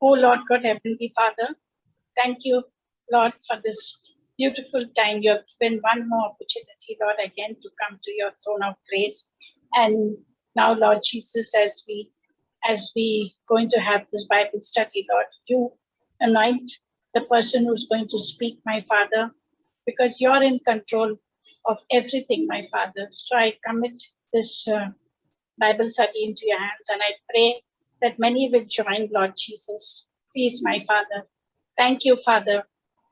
Oh Lord God, Heavenly Father, thank you, Lord, for this beautiful time. You have given one more opportunity, Lord, again to come to your throne of grace. And now, Lord Jesus, as we going to have this Bible study, Lord, you anoint the person who's going to speak, my Father, because you're in control of everything, my Father. So I commit this Bible study into your hands, and I pray that many will join, Lord Jesus. Please, my Father. Thank you, Father,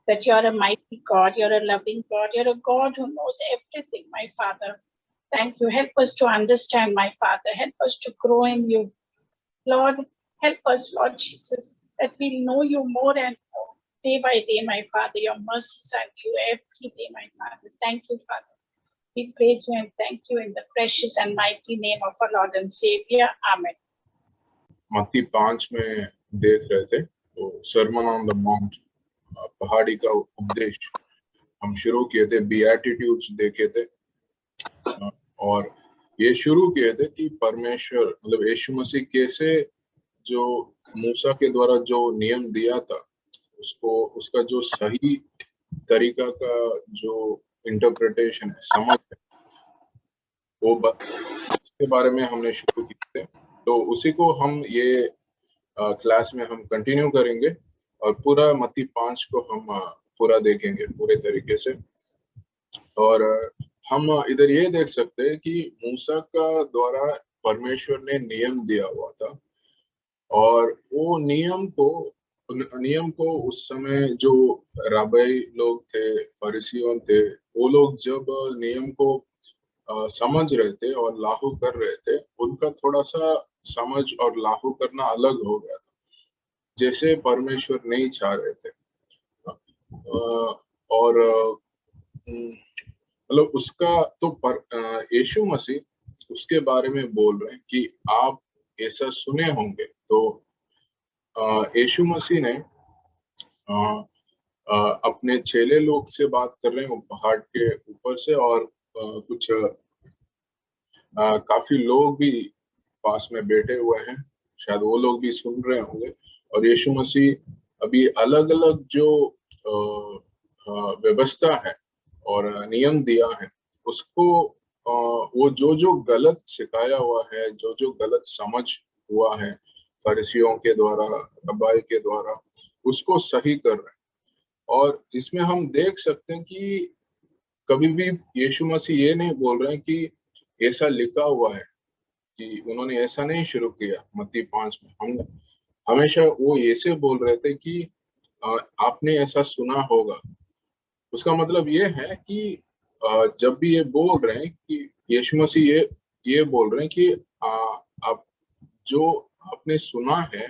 that you're a mighty God, you're a loving God, you're a God who knows everything, my Father. Thank you. Help us to understand, my Father. Help us to grow in you. Lord, help us, Lord Jesus, that we'll know you more and more day by day, my Father. Your mercies are new every day, my Father. Thank you, Father. We praise you and thank you in the precious and mighty name of our Lord and Savior. Amen. मत्ती 5 में देख रहे थे तो sermon on the mount, पहाड़ी का उपदेश हम शुरू किए थे, बीएटिट्यूड्स देखे थे और ये शुरू किए थे कि परमेश्वर मतलब यीशु मसीह कैसे जो मूसा के द्वारा जो नियम दिया था उसको उसका जो सही तरीका का जो इंटरप्रिटेशन है, समझ है, वो इसके बारे में हमने शुरू किए थे। तो उसी को हम ये क्लास में हम कंटिन्यू करेंगे और पूरा मत्ती 5 को हम पूरा देखेंगे पूरे तरीके से। और हम इधर ये देख सकते हैं कि मूसा का द्वारा परमेश्वर ने नियम दिया हुआ था और वो नियम को उस समय जो राबाई लोग थे, फरीसियों थे, वो लोग जब नियम को समझ रहे थे और लागू कर रहे थे, उनका थोड़ा सा समझ और लागू करना अलग हो गया था, जैसे परमेश्वर नहीं चाह रहे थे। और मतलब उसका तो यीशु मसीह उसके बारे में बोल रहे हैं कि आप ऐसा सुने होंगे। तो यीशु मसीह ने अपने चेले लोग से बात कर रहे हैं, वो पहाड़ के ऊपर से, और कुछ काफी लोग भी पास में बैठे हुए हैं, शायद वो लोग भी सुन रहे होंगे। और यीशु मसीह अभी अलग अलग जो व्यवस्था है और नियम दिया है उसको वो जो गलत सिखाया हुआ है, जो गलत समझ हुआ है फरीसियों के द्वारा, रबाई के द्वारा, उसको सही कर रहे हैं। और इसमें हम देख सकते हैं कि कभी भी यीशु मसीह ये नहीं बोल रहे हैं कि ऐसा लिखा हुआ है, कि उन्होंने ऐसा नहीं शुरू किया। मत्ती 5 में हम हमेशा वो ऐसे बोल रहे थे कि आपने ऐसा सुना होगा। उसका मतलब ये है कि जब भी ये बोल रहे हैं कि यीशु मसीह ये बोल रहे हैं कि आप जो आपने सुना है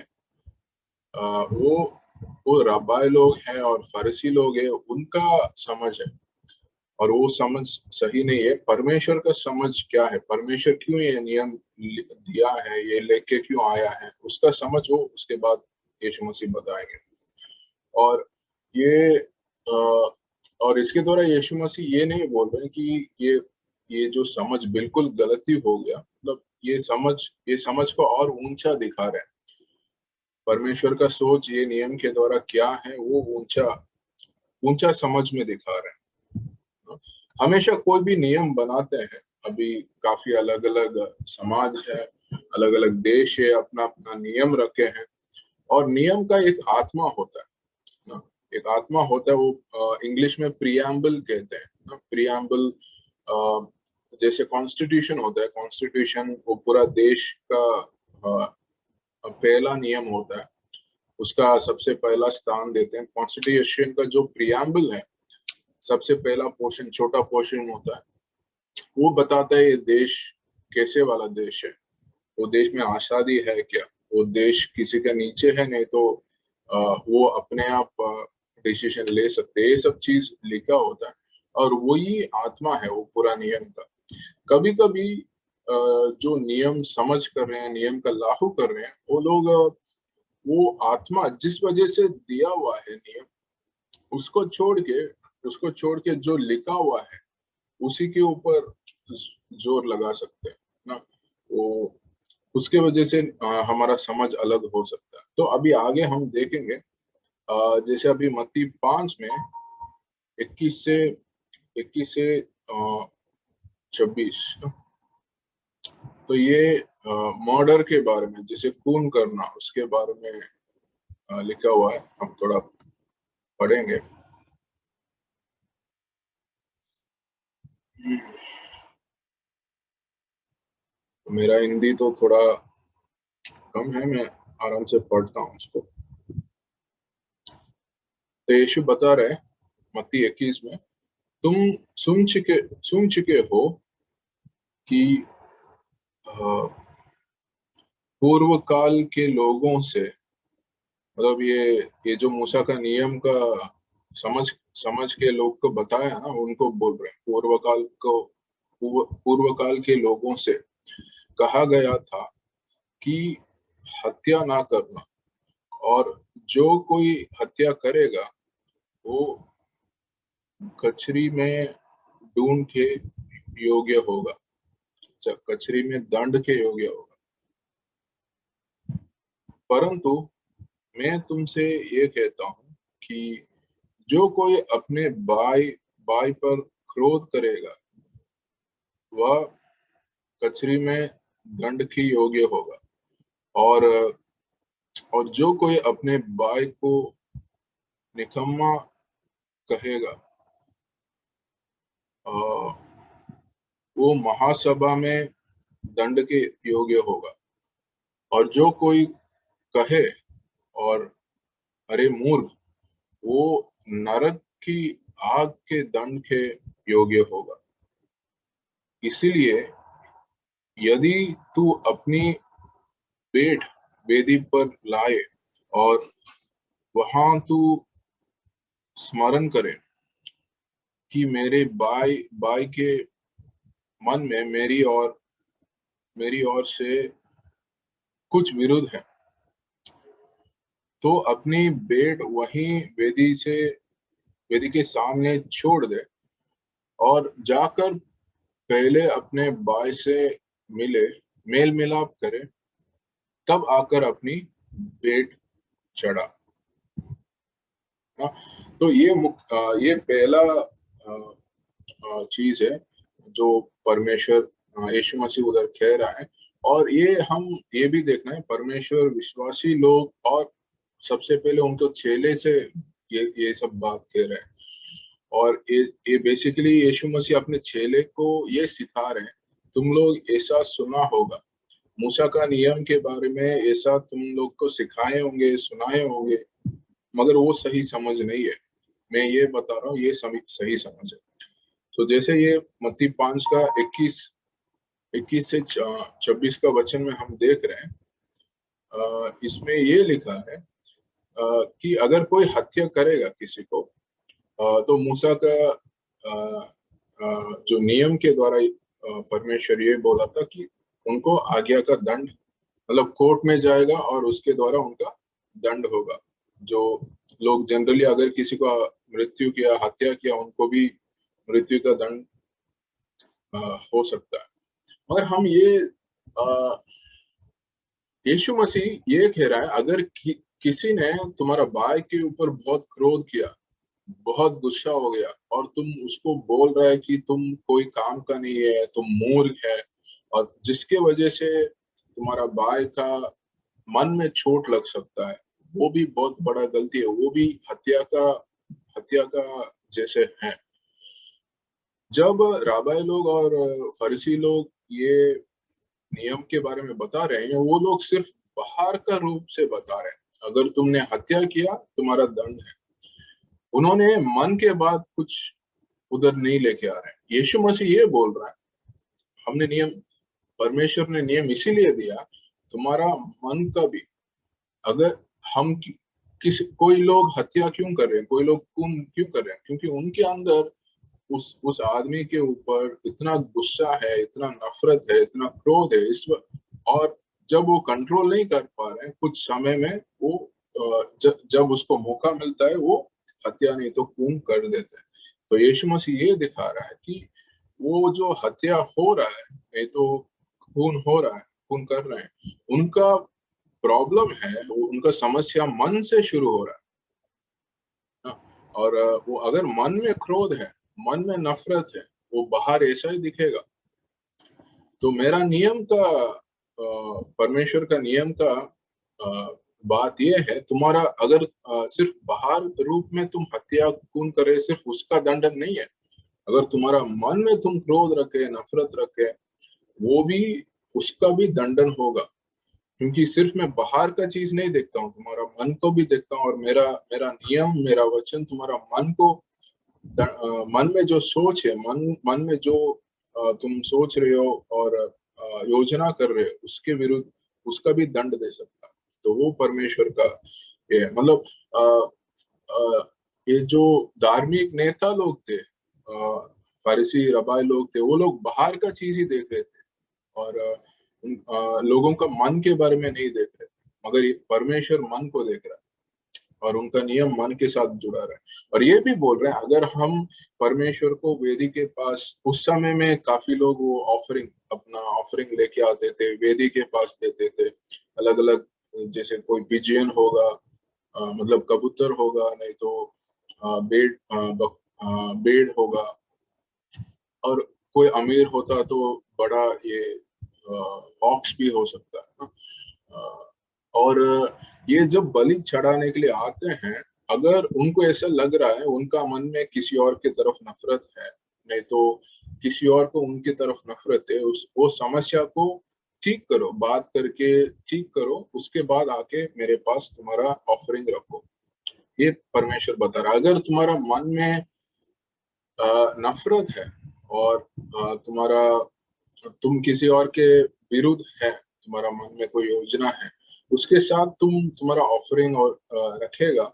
वो रबाई लोग हैं और फरीसी लोग हैं, उनका समझ है और वो समझ सही नहीं है। परमेश्वर का समझ क्या है, परमेश्वर क्यों ये नियम दिया है, ये लेके क्यों आया है, उसका समझ वो उसके बाद यीशु मसीह बताएंगे। और ये और इसके द्वारा यीशु मसीह ये नहीं बोल रहे कि ये जो समझ बिल्कुल गलती हो गया, मतलब ये समझ को और ऊंचा दिखा रहे हैं। परमेश्वर का सोच ये नियम के द्वारा क्या है, वो ऊंचा समझ में दिखा रहे हैं। हमेशा कोई भी नियम बनाते हैं, अभी काफी अलग अलग समाज है, अलग अलग देश है, अपना अपना नियम रखे हैं। और नियम का एक आत्मा होता है ना, एक आत्मा होता है, वो इंग्लिश में प्रीएम्बल कहते हैं ना। प्रीएम्बल जैसे कॉन्स्टिट्यूशन होता है, कॉन्स्टिट्यूशन वो पूरा देश का पहला नियम होता है, उसका सबसे पहला स्थान देते हैं। कॉन्स्टिट्यूशन का जो प्रीएम्बल है, सबसे पहला पोर्शन, छोटा पोर्शन होता है, वो बताता है ये देश कैसे वाला देश है, वो देश में आज़ादी है क्या, वो देश किसी के नीचे है, नहीं तो वो अपने आप डिसीजन ले सकते हैं। ये सब चीज लिखा होता है और वही आत्मा है वो पूरा नियम का। कभी कभी जो नियम समझ कर रहे हैं, नियम का लागू कर रहे हैं, वो लोग वो आत्मा जिस वजह से दिया हुआ है नियम, उसको छोड़ के जो लिखा हुआ है उसी के ऊपर जोर लगा सकते हैं ना। वो उसके वजह से हमारा समझ अलग हो सकता है। तो अभी आगे हम देखेंगे, जैसे अभी मत्ती 5 में 21 से 26, तो ये मर्डर के बारे में, जैसे खून करना, उसके बारे में लिखा हुआ है। हम थोड़ा पढ़ेंगे। तो मेरा हिंदी तो थोड़ा कम है, मैं आराम से पढ़ता हूँ उसको। तो यीशु बता रहे मत्ती 21 में, तुम सुन चुके हो कि पूर्व काल के लोगों से, मतलब ये जो मूसा का नियम का समझ समझ के लोग को बताया ना, उनको बोल रहे हैं। पूर्व काल के लोगों से कहा गया था कि हत्या ना करना, और जो कोई हत्या करेगा वो कचरी में ढूंढ के योग्य होगा, कचरी में दंड के योग्य होगा। परंतु मैं तुमसे ये कहता हूँ कि जो कोई अपने भाई भाई पर क्रोध करेगा वह कचरी में दंड की योग्य होगा। और जो कोई अपने भाई को निकम्मा कहेगा वो महासभा में दंड के योग्य होगा। और जो कोई कहे और अरे मूर्ख, वो नरक की आग के दंड के योग्य होगा। इसीलिए यदि तू अपनी पेट वेदी पर लाए और वहां तू स्मरण करे कि मेरे भाई भाई के मन में मेरी ओर से कुछ विरोध है, तो अपनी भेंट वहीं वेदी के सामने छोड़ दे और जाकर पहले अपने भाई से मेल मिलाप करे, तब आकर अपनी भेंट चढ़ा। हाँ, तो ये पहला चीज है जो परमेश्वर यीशु मसीह उधर कह रहा है। और ये भी देखना है, परमेश्वर विश्वासी लोग और सबसे पहले उनको चेले से ये सब बात कह रहे हैं। और ये बेसिकली यीशु मसीह अपने चेले को ये सिखा रहे हैं, तुम लोग ऐसा सुना होगा, मूसा का नियम के बारे में ऐसा तुम लोग को सिखाए होंगे, सुनाए होंगे, मगर वो सही समझ नहीं है। मैं ये बता रहा हूँ, ये सही समझ है। तो जैसे ये मत्ती 5 का 21 से 26 का वचन में हम देख रहे हैं, इसमें ये लिखा है कि अगर कोई हत्या करेगा किसी को, तो मूसा का जो नियम के द्वारा परमेश्वर ये बोला था कि उनको आज्ञा का दंड, मतलब कोर्ट में जाएगा और उसके द्वारा उनका दंड होगा। जो लोग जनरली अगर किसी को मृत्यु किया, हत्या किया, उनको भी मृत्यु का दंड हो सकता है। मगर हम यीशु मसीह ये कह रहा है, अगर किसी ने तुम्हारा भाई के ऊपर बहुत क्रोध किया, बहुत गुस्सा हो गया, और तुम उसको बोल रहा है कि तुम कोई काम का नहीं है, तुम मूर्ख है, और जिसके वजह से तुम्हारा भाई का मन में चोट लग सकता है, वो भी बहुत बड़ा गलती है, वो भी हत्या का जैसे है। जब राबाई लोग और फरीसी लोग ये नियम के बारे में बता रहे हैं, वो लोग सिर्फ बाहर का रूप से बता रहे हैं, अगर तुमने हत्या किया तुम्हारा दंड है। उन्होंने मन के बाद कुछ उधर नहीं लेके आ रहे हैं। यीशु मसीह ये बोल रहा है, हमने नियम, परमेश्वर ने नियम इसीलिए दिया, तुम्हारा मन का भी, अगर हम कोई लोग हत्या क्यों कर रहे हैं, कोई लोग खून क्यों कर रहे हैं, क्योंकि उनके अंदर उस आदमी के ऊपर इतना गुस्सा है, इतना नफरत है, इतना क्रोध है और जब वो कंट्रोल नहीं कर पा रहे हैं, कुछ समय में वो जब उसको मौका मिलता है, वो हत्या नहीं तो खून कर देते हैं। तो यीशु मसीह ये दिखा रहा है कि वो जो हत्या हो रहा है, नहीं तो खून हो रहा है, खून कर रहे हैं, उनका प्रॉब्लम है, उनका समस्या मन से शुरू हो रहा है ना। और वो अगर मन में क्रोध है, मन में नफरत है, वो बाहर ऐसा ही दिखेगा। तो मेरा नियम का परमेश्वर का नियम का बात यह है, तुम्हारा अगर सिर्फ बाहर रूप में तुम हत्या खून करे, सिर्फ उसका दंडन नहीं है। अगर तुम्हारा मन में तुम क्रोध रखे, नफरत रखे, वो भी, उसका भी दंडन होगा। क्योंकि सिर्फ मैं बाहर का चीज नहीं देखता हूँ, तुम्हारा मन को भी देखता हूँ। और मेरा मेरा नियम, मेरा वचन तुम्हारा मन को, मन में जो सोच है, मन में जो तुम सोच रहे हो और योजना कर रहे हो, उसके विरुद्ध उसका भी दंड दे सकता है। तो वो परमेश्वर का ये है। मतलब ये जो धार्मिक नेता लोग थे, फारिसी रबाई लोग थे, वो लोग बाहर का चीज ही देख रहे थे और लोगों का मन के बारे में नहीं देख रहे थे। मगर ये परमेश्वर मन को देख रहा है और उनका नियम मन के साथ जुड़ा रहा है। और ये भी बोल रहे हैं, अगर हम परमेश्वर को वेदी के पास, उस समय में काफी लोग वो ऑफरिंग, अपना ऑफरिंग लेके आते थे, वेदी के पास देते थे। अलग अलग, जैसे कोई पिजियन होगा, मतलब कबूतर होगा, नहीं तो बेड होगा। और कोई अमीर होता तो बड़ा ये ऑक्स भी हो सकता है ना। और ये जब बलि चढ़ाने के लिए आते हैं, अगर उनको ऐसा लग रहा है उनका मन में किसी और की तरफ नफरत है, नहीं तो किसी और को उनकी तरफ नफरत है, उस वो समस्या को ठीक करो, बात करके ठीक करो, उसके बाद आके मेरे पास तुम्हारा ऑफरिंग रखो। ये परमेश्वर बता रहा है। अगर तुम्हारा मन में नफरत है और तुम्हारा, तुम किसी और के विरुद्ध है, तुम्हारा मन में कोई योजना है, उसके साथ तुम्हारा ऑफरिंग और रखेगा,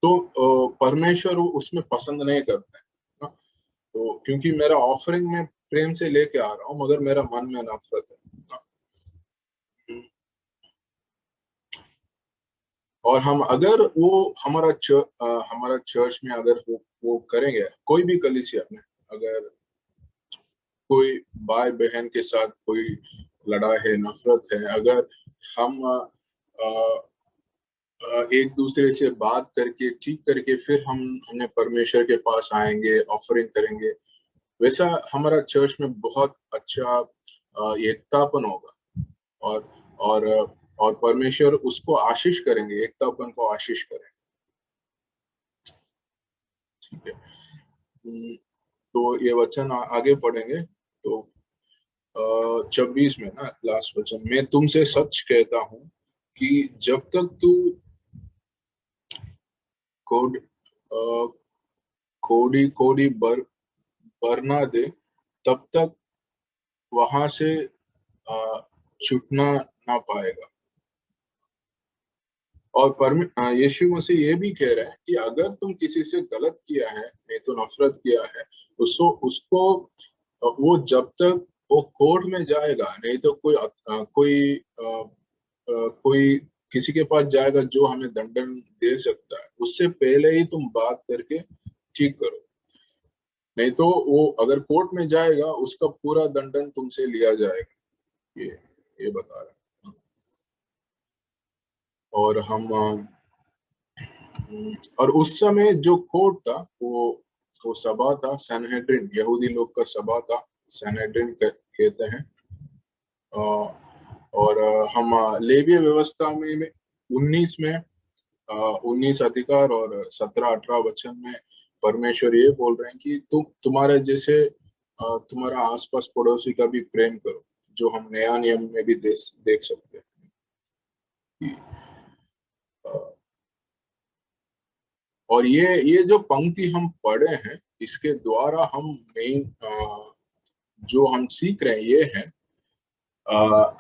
तो परमेश्वर उसमें पसंद नहीं करता है ना। तो क्योंकि मेरा ऑफरिंग में प्रेम से लेके आ रहा हूँ, मगर मेरा मन में नफरत है ना। और हम अगर वो हमारा चर्च में अगर वो करेंगे, कोई भी कलीसिया में अगर कोई भाई बहन के साथ कोई लड़ाई है, नफरत है, अगर हम एक दूसरे से बात करके ठीक करके फिर हमने परमेश्वर के पास आएंगे, ऑफरिंग करेंगे, वैसा हमारा चर्च में बहुत अच्छा एकतापन होगा। और और और परमेश्वर उसको आशीष करेंगे, एकतापन को आशीष करेंगे। ठीक है। तो ये वचन आगे पढ़ेंगे। तो 26 में ना, लास्ट वचन, मैं तुमसे सच कहता हूं कि जब तक तू कोड कोड़ी कोड़ी बर ना दे, तब तक वहां से छूटना ना पाएगा। और यीशु मसीह ये भी कह रहे हैं कि अगर तुम किसी से गलत किया है, नहीं तो नफरत किया है, उसको उसको वो जब तक वो कोर्ट में जाएगा, नहीं तो कोई किसी के पास जाएगा जो हमें दंडन दे सकता है, उससे पहले ही तुम बात करके ठीक करो। नहीं तो वो अगर कोर्ट में जाएगा, उसका पूरा दंडन तुमसे लिया जाएगा। ये बता रहे हैं। और और उस समय जो कोर्ट था, वो सभा था, सनहेड्रिन, यहूदी लोग का सभा था, सनहेड्रिन कहते हैं। और हम लेवीय व्यवस्था में 19 में 19 अधिकार और 17-18 वचन में परमेश्वर ये बोल रहे हैं कि तुम्हारे जैसे तुम्हारा आसपास पड़ोसी का भी प्रेम करो, जो हम नया नियम में भी देख सकते हैं। और ये जो पंक्ति हम पढ़े हैं, इसके द्वारा हम मेन जो हम सीख रहे हैं ये है,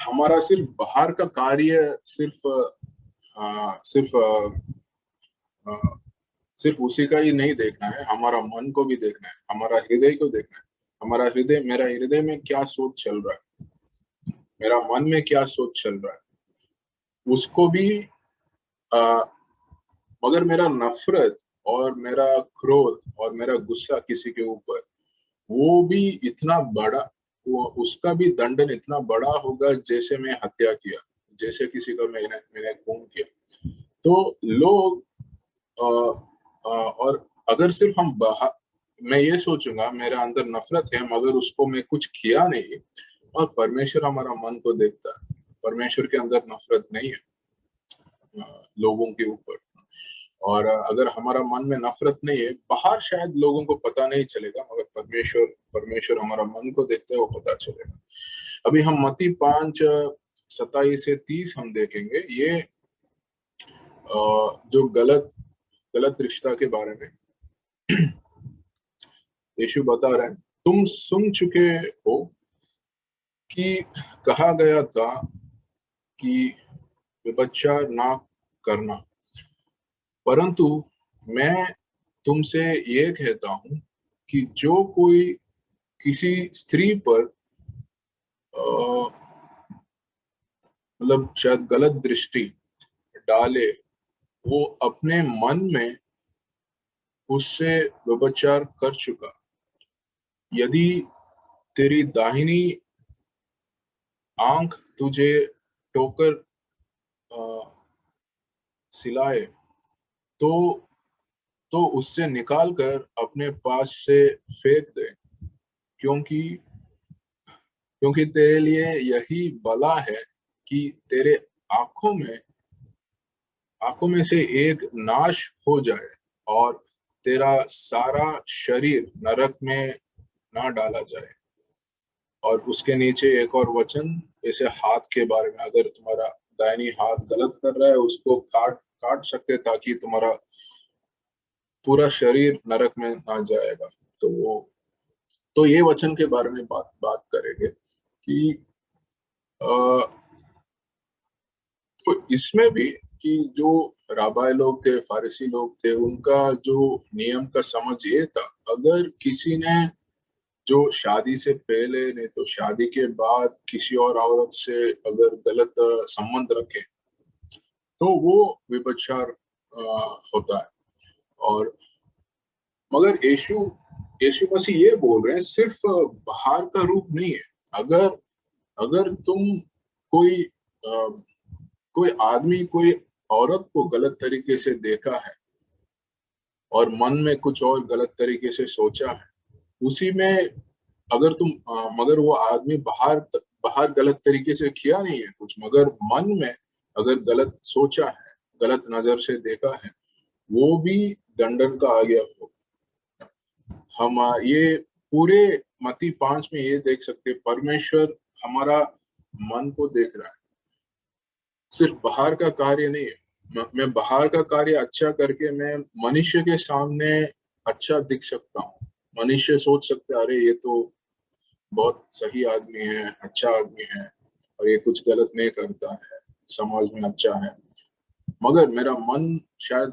हमारा सिर्फ बाहर का कार्य सिर्फ उसी का ही नहीं देखना है, हमारा मन को भी देखना है, हमारा हृदय को देखना है। हमारा हृदय, मेरा हृदय में क्या सोच चल रहा है, मेरा मन में क्या सोच चल रहा है, उसको भी मगर मेरा नफरत और मेरा क्रोध और मेरा गुस्सा किसी के ऊपर, वो भी इतना बड़ा, वो उसका भी दंडन इतना बड़ा होगा जैसे मैं हत्या किया, जैसे किसी का मैंने खून किया। तो लोग और अगर सिर्फ हम मैं ये सोचूंगा मेरे अंदर नफरत है मगर उसको मैं कुछ किया नहीं, और परमेश्वर हमारा मन को देखता है, परमेश्वर के अंदर नफरत नहीं है लोगों के ऊपर। और अगर हमारा मन में नफरत नहीं है, बाहर शायद लोगों को पता नहीं चलेगा मगर परमेश्वर परमेश्वर हमारा मन को देखते हैं, वो पता चलेगा। अभी हम मत्ती 5:27 से 30 हम देखेंगे, ये जो गलत गलत रिश्ता के बारे में यीशु बता रहे हैं। तुम सुन चुके हो कि कहा गया था कि व्यभिचार ना करना, परंतु मैं तुमसे ये कहता हूं कि जो कोई किसी स्त्री पर मतलब शायद गलत दृष्टि डाले, वो अपने मन में उससे व्यभिचार कर चुका। यदि तेरी दाहिनी आंख तुझे टोकर सिलाए तो उससे निकालकर अपने पास से फेंक दे, क्योंकि क्योंकि तेरे लिए यही भला है कि तेरे आंखों में से एक नाश हो जाए और तेरा सारा शरीर नरक में ना डाला जाए। और उसके नीचे एक और वचन, जैसे हाथ के बारे में, अगर तुम्हारा दाहिनी हाथ गलत कर रहा है उसको काट काट सकते ताकि तुम्हारा पूरा शरीर नरक में ना जाएगा। तो ये वचन के बारे में बात करेंगे कि तो इसमें भी कि जो राबाई लोग थे, फारिसी लोग थे, उनका जो नियम का समझ ये था, अगर किसी ने जो शादी से पहले नहीं तो शादी के बाद किसी और औरत से अगर गलत संबंध रखे तो वो व्यभिचार होता है। और मगर यीशु यीशु मसीह ये बोल रहे हैं सिर्फ बाहर का रूप नहीं है। अगर अगर तुम कोई कोई आदमी कोई औरत को गलत तरीके से देखा है और मन में कुछ और गलत तरीके से सोचा है, उसी में अगर तुम मगर वो आदमी बाहर गलत तरीके से किया नहीं है कुछ, मगर मन में अगर गलत सोचा है, गलत नजर से देखा है, वो भी दंडन का आ गया हो। हम ये पूरे मत्ती 5 में ये देख सकते, परमेश्वर हमारा मन को देख रहा है, सिर्फ बाहर का कार्य नहीं है। मैं बाहर का कार्य अच्छा करके मैं मनुष्य के सामने अच्छा दिख सकता हूँ, मनुष्य सोच सकते अरे ये तो बहुत सही आदमी है, अच्छा आदमी है और ये कुछ गलत नहीं करता है, समाज में अच्छा है, मगर मेरा मन शायद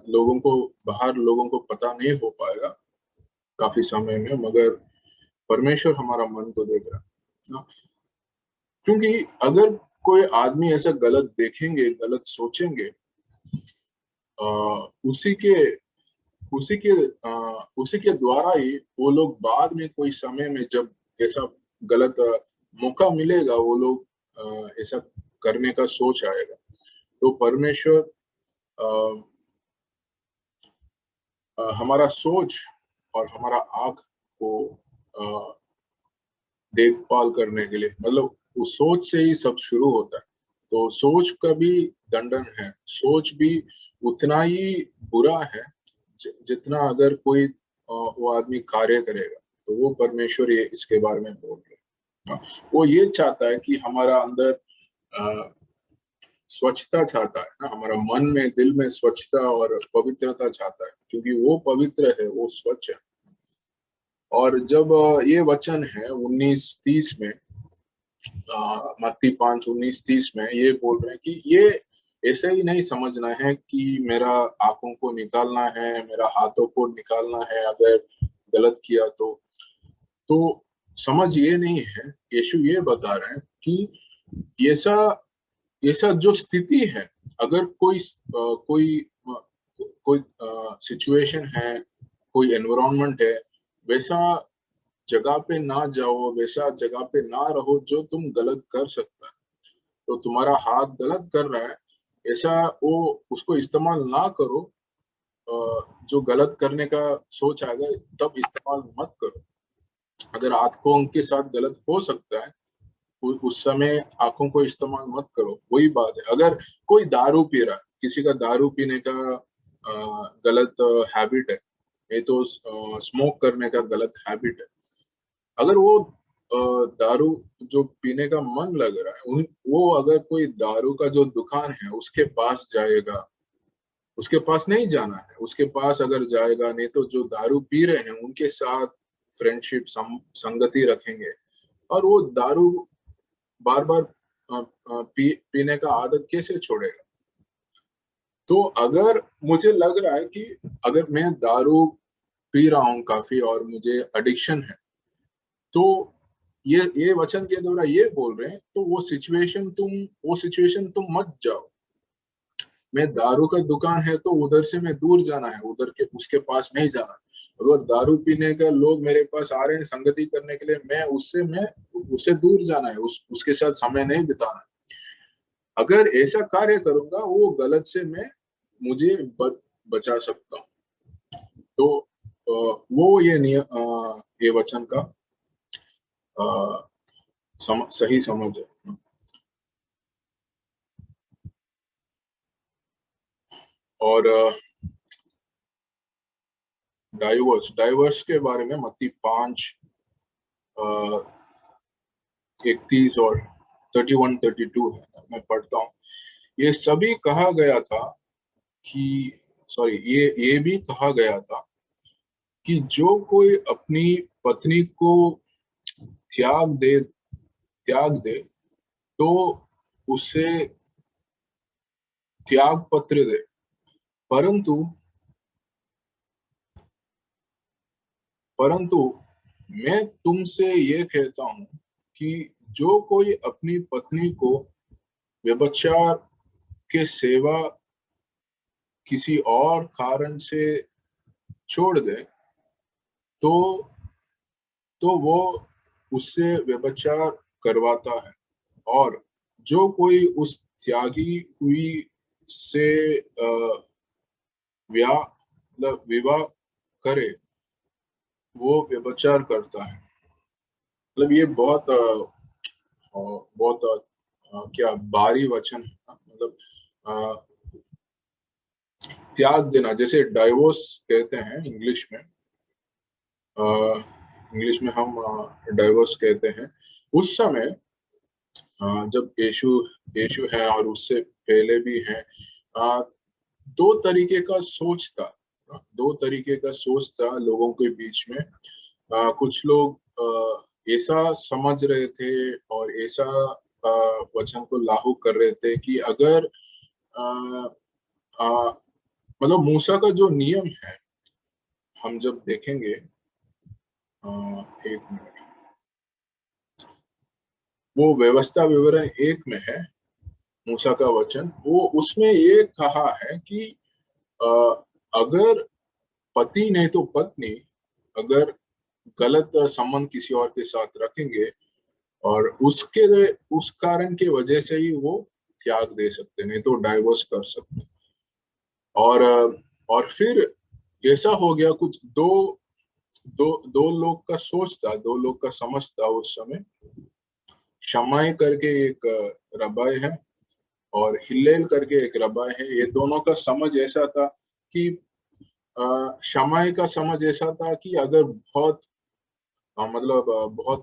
बाहर लोगों को पता नहीं हो पाएगा काफी समय में, मगर परमेश्वर हमारा मन को देख रहा है। क्योंकि अगर कोई आदमी ऐसा गलत देखेंगे, गलत सोचेंगे, उसी के उसी के द्वारा ही वो लोग बाद में कोई समय में जब ऐसा गलत मौका मिलेगा, वो लोग ऐसा करने का सोच आएगा। तो परमेश्वर हमारा सोच और हमारा आंख को देखभाल करने के लिए, मतलब उस सोच से ही सब शुरू होता है। तो सोच का भी दंडन है, सोच भी उतना ही बुरा है जितना अगर कोई वो आदमी कार्य करेगा। तो वो परमेश्वर ये इसके बारे में बोल रहे हैं। वो ये चाहता है कि हमारा अंदर स्वच्छता चाहता है ना, हमारा मन में दिल में स्वच्छता और पवित्रता चाहता है, क्योंकि वो पवित्र है, वो स्वच्छ है। और जब ये वचन है 19:30 में, मत्ती 5:19-30 में ये बोल रहे हैं कि ये ऐसे ही नहीं समझना है कि मेरा आंखों को निकालना है, मेरा हाथों को निकालना है अगर गलत किया तो समझ ये नहीं है। यीशु ये बता रहे हैं कि ऐसा ऐसा जो स्थिति है, अगर कोई सिचुएशन है, कोई एनवायरनमेंट है, वैसा जगह पे ना जाओ, वैसा जगह पे ना रहो जो तुम गलत कर सकता है। तो तुम्हारा हाथ गलत कर रहा है, ऐसा वो उसको इस्तेमाल ना करो। जो गलत करने का सोच आएगा तब इस्तेमाल मत करो। अगर आंखों के साथ गलत हो सकता है, उस समय आंखों को इस्तेमाल मत करो। वही बात है, अगर कोई दारू पी रहा है, किसी का दारू पीने का गलत हैबिट है, ये तो स्मोक करने का गलत हैबिट है। अगर वो दारू जो पीने का मन लग रहा है, वो अगर कोई दारू का जो दुकान है उसके पास जाएगा, उसके पास नहीं जाना है, उसके पास अगर जाएगा, नहीं तो जो दारू पी रहे हैं उनके साथ फ्रेंडशिप संगति रखेंगे, और वो दारू बार बार पीने का आदत कैसे छोड़ेगा। तो अगर मुझे लग रहा है कि अगर मैं दारू पी रहा हूँ काफी और मुझे एडिक्शन है, तो ये वचन के द्वारा ये बोल रहे हैं, तो वो सिचुएशन तुम मत जाओ। मैं दारू का दुकान है तो उधर से मैं दूर जाना है, उधर के उसके पास नहीं जाना। अगर दारू पीने का लोग मेरे पास आ रहे हैं संगति करने के लिए, मैं उससे दूर जाना है, उसके साथ समय नहीं बिताना है। अगर ऐसा कार्य करूंगा, वो गलत से मैं मुझे बचा सकता हूँ। तो वो ये वचन का सही समझ है। और डाइवर्स के बारे में मत्ती 5 31 और 31-32 है, मैं पढ़ता हूँ। ये सभी कहा गया था कि सॉरी ये भी कहा गया था कि जो कोई अपनी पत्नी को त्याग दे तो उसे त्याग पत्र दे। परंतु परंतु मैं तुमसे ये कहता हूं कि जो कोई अपनी पत्नी को व्यभिचार के सेवा किसी और कारण से छोड़ दे, तो वो उससे व्यभिचार करवाता है। और जो कोई उस त्यागी हुई से विवाह करे, वो व्यभिचार करता है। मतलब ये बहुत क्या भारी वचन है। मतलब अ, त्याग देना, जैसे डाइवोर्स कहते हैं इंग्लिश में। इंग्लिश में हम डाइवोर्स कहते हैं। उस समय जब यीशु यीशु है और उससे पहले भी है, अ, दो तरीके का सोच था। दो तरीके का सोच था लोगों के बीच में। कुछ लोग ऐसा समझ रहे थे और ऐसा वचन को लागू कर रहे थे कि अगर अ, अ, मतलब मूसा का जो नियम है, हम जब देखेंगे, एक मिनट, वो व्यवस्था विवरण 1 में है, मूसा का वचन, वो उसमें ये कहा है कि अ, अगर पति नहीं तो पत्नी अगर गलत संबंध किसी और के साथ रखेंगे, और उस कारण के वजह से ही वो त्याग दे सकते, नहीं तो डाइवोर्स कर सकते। और फिर ऐसा हो गया, कुछ दो लोग का सोच था, दो लोग का समझ था उस समय। शमाई करके एक रबाई है और हिल्लेल करके एक रबाई है। ये दोनों का समझ ऐसा था कि शमाई का समझ ऐसा था कि अगर बहुत मतलब बहुत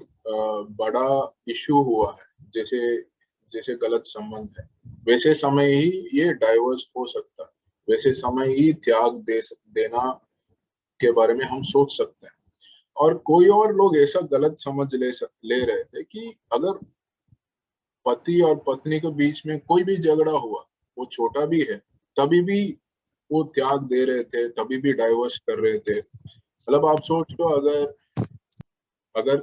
बड़ा इशू हुआ है, जैसे जैसे गलत संबंध है, वैसे समय ही ये डाइवोर्स हो सकता है, वैसे समय ही देना के बारे में हम सोच सकते हैं। और कोई और लोग ऐसा गलत समझ ले रहे थे कि अगर पति और पत्नी के बीच में कोई भी झगड़ा हुआ, वो छोटा भी है, तभी भी वो त्याग दे रहे थे, तभी भी डाइवोर्स कर रहे थे। मतलब आप सोच लो, अगर अगर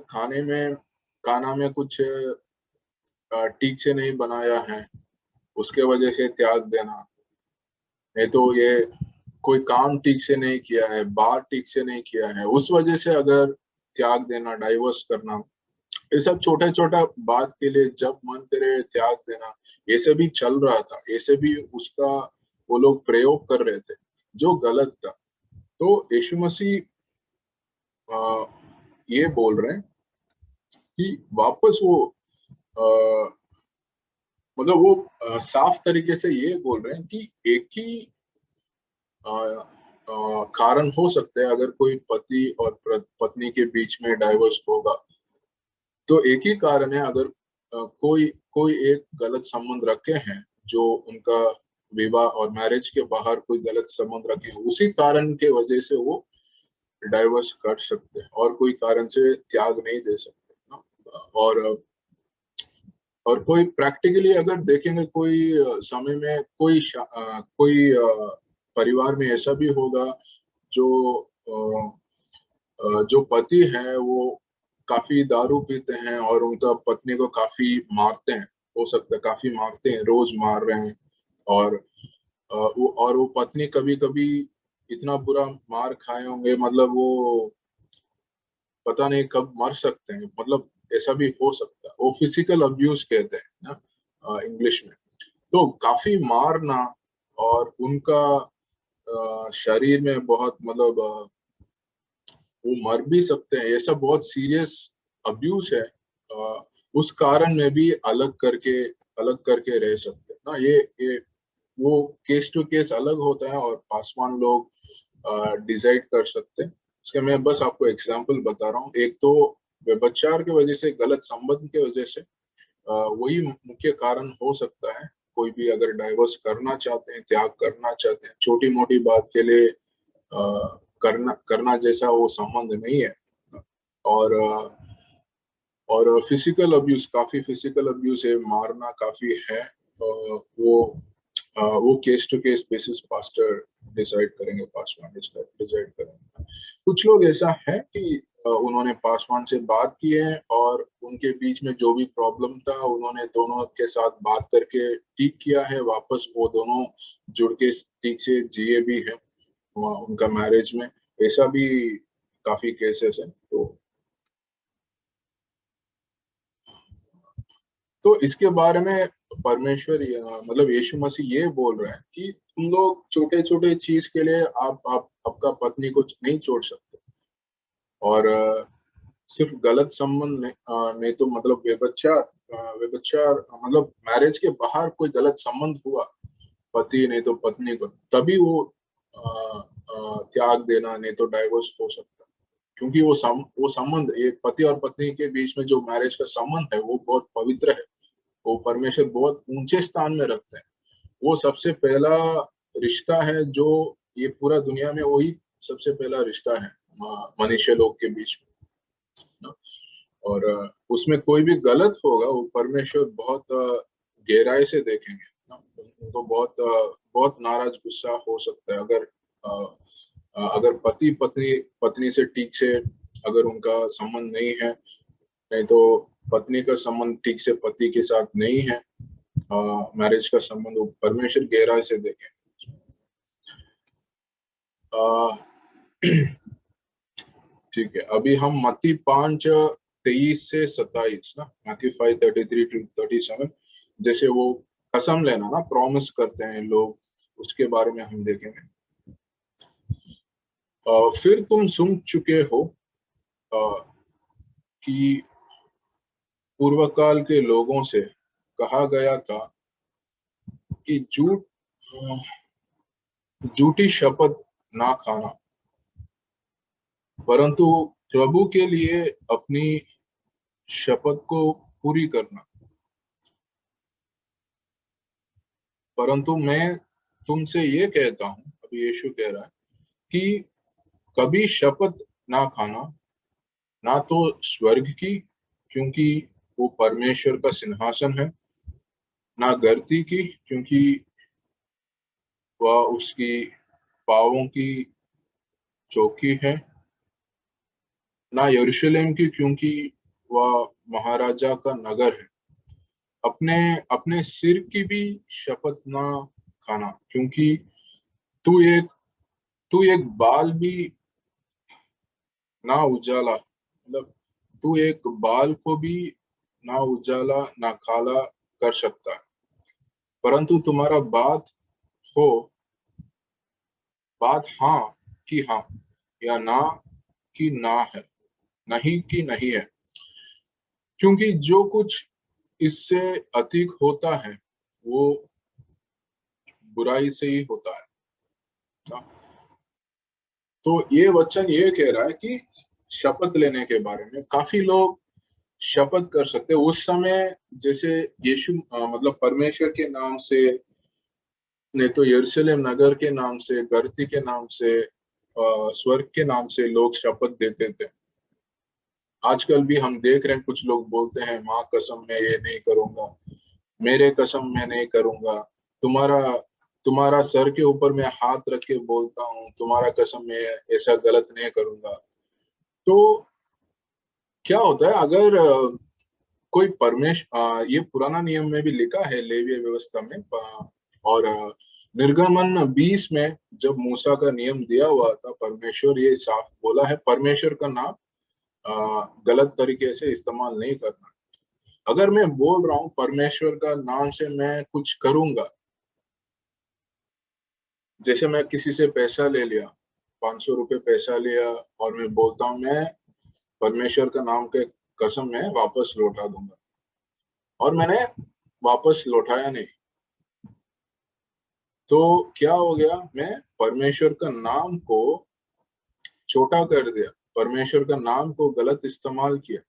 खाना में कुछ ठीक से नहीं बनाया है, उसके वजह से त्याग देना। नहीं तो ये कोई काम ठीक से नहीं किया है, बात ठीक से नहीं किया है, उस वजह से अगर त्याग देना, डाइवर्स करना, ये सब छोटे छोटा बात के लिए जब मन करे त्याग देना, ये सब भी चल रहा था, ये सब भी उसका वो लोग प्रयोग कर रहे थे जो गलत था। तो यीशु मसीह ये बोल रहे हैं कि वापस वो मतलब वो साफ तरीके से ये बोल रहे हैं कि एक ही कारण हो सकता है अगर कोई पति और पत्नी के बीच में डाइवोर्स होगा, तो एक ही कारण है अगर कोई कोई एक गलत संबंध रखे हैं, जो उनका विवाह और मैरिज के बाहर कोई गलत संबंध रखे हैं, उसी कारण के वजह से वो डाइवोर्स कर सकते हैं और कोई कारण से त्याग नहीं दे सकते ना। और कोई प्रैक्टिकली अगर देखेंगे, कोई समय में कोई परिवार में ऐसा भी होगा जो जो पति है वो काफी दारू पीते हैं और उनका पत्नी को काफी मारते हैं, हो सकता है काफी मारते हैं, रोज मार रहे हैं। और वो पत्नी कभी कभी इतना बुरा मार खाए होंगे, मतलब वो पता नहीं कब मर सकते हैं, मतलब ऐसा भी हो सकता है। वो फिजिकल अब्यूज कहते हैं ना इंग्लिश में। तो काफी मारना और उनका शरीर में बहुत मतलब वो मर भी सकते हैं, ये सब बहुत सीरियस अब्यूज है। उस कारण में भी अलग करके रह सकते हैं ना। ये वो केस टू केस अलग होता है और पासवान लोग डिसाइड कर सकते हैं। उसके मैं बस आपको एग्जांपल बता रहा हूँ। एक तो व्यभिचार की वजह से, गलत संबंध की वजह से वही मुख्य कारण हो सकता है। कोई भी अगर डाइवोर्स करना चाहते हैं, त्याग करना चाहते हैं, छोटी मोटी बात के लिए करना जैसा वो संबंध नहीं है। और फिजिकल अब्यूज, काफी फिजिकल अब्यूज है, मारना काफी है। वो case to case basis pastor decide करेंगे, पासवान डिसाइड करेंगे। कुछ लोग ऐसा है कि उन्होंने पासवान से बात की है और उनके बीच में जो भी प्रॉब्लम था उन्होंने दोनों के साथ बात करके ठीक किया है, वापस वो दोनों जुड़ के ठीक से जिए भी हैं उनका मैरिज में। ऐसा भी काफी केसेस है। तो इसके बारे में परमेश्वर मतलब यीशु मसीह ये बोल रहे हैं कि तुम लोग छोटे छोटे चीज के लिए आप आपका पत्नी को नहीं छोड़ सकते। और सिर्फ गलत संबंध नहीं तो मतलब व्यभिचार मतलब मैरिज के बाहर कोई गलत संबंध हुआ पति नहीं तो पत्नी को, तभी वो त्याग देना, नहीं तो डाइवोर्स हो सकता है। क्योंकि वो संबंध, ये पति और पत्नी के बीच में जो मैरिज का संबंध है वो बहुत पवित्र है। वो परमेश्वर बहुत ऊंचे स्थान में रखते हैं। वो सबसे पहला रिश्ता है जो ये पूरा दुनिया में वही सबसे पहला रिश्ता है मनुष्य लोग के बीच में। और उसमें कोई भी गलत होगा वो परमेश्वर बहुत गहराई से देखेंगे ना। उनको बहुत नाराज, गुस्सा हो सकता है अगर अगर पति पत्नी से ठीक से अगर उनका संबंध नहीं है, नहीं तो पत्नी का संबंध ठीक से पति के साथ नहीं है, मैरिज का संबंध, वो परमेश्वर गहराई से देखें। ठीक है, अभी हम मत्ती 5:23 से 27 ना, मत्ती 5:33-37, जैसे वो कसम लेना ना, प्रॉमिस करते हैं लोग, उसके बारे में हम देखेंगे। फिर तुम सुन चुके हो कि पूर्व काल के लोगों से कहा गया था कि झूठी शपथ ना खाना, परंतु प्रभु के लिए अपनी शपथ को पूरी करना। परंतु मैं तुमसे ये कहता हूं, अभी यीशु कह रहा है, कि कभी शपथ ना खाना, ना तो स्वर्ग की, क्योंकि वो परमेश्वर का सिंहासन है, ना धरती की, क्योंकि वह उसकी पाँवों की चौकी है, ना यरूशलेम की, क्योंकि वह महाराजा का नगर है। अपने अपने सिर की भी शपथ ना खाना, क्योंकि तू एक तू एक बाल भी ना उजाला मतलब तू एक बाल को भी ना उजाला ना काला कर सकता है, परंतु तुम्हारा हो बात हाँ कि हाँ, या ना कि ना है, नहीं कि नहीं है, क्योंकि जो कुछ इससे अधिक होता है वो बुराई से ही होता है ना। तो ये वचन ये कह रहा है कि शपथ लेने के बारे में काफी लोग शपथ कर सकते हैं उस समय, जैसे यीशु मतलब परमेश्वर के नाम से, नहीं तो यरूशलेम नगर के नाम से, धरती के नाम से, स्वर्ग के नाम से लोग शपथ देते थे। आजकल भी हम देख रहे हैं कुछ लोग बोलते हैं माँ कसम मैं ये नहीं करूंगा, मेरे कसम मैं नहीं करूंगा, तुम्हारा तुम्हारा सर के ऊपर मैं हाथ रख के बोलता हूँ, तुम्हारा कसम मैं ऐसा गलत नहीं करूंगा। तो क्या होता है अगर कोई ये पुराना नियम में भी लिखा है लेवीय व्यवस्था में, और निर्गमन 20 में जब मूसा का नियम दिया हुआ था, परमेश्वर ये साफ बोला है परमेश्वर का नाम गलत तरीके से इस्तेमाल नहीं करना। अगर मैं बोल रहा हूँ परमेश्वर का नाम से मैं कुछ करूंगा, जैसे मैं किसी से पैसा ले लिया, 500 रुपये पैसा लिया, और मैं बोलता हूँ मैं परमेश्वर का नाम के कसम मैं वापस लौटा दूंगा, और मैंने वापस लौटाया नहीं, तो क्या हो गया, मैं परमेश्वर का नाम को छोटा कर दिया, परमेश्वर का नाम को गलत इस्तेमाल किया।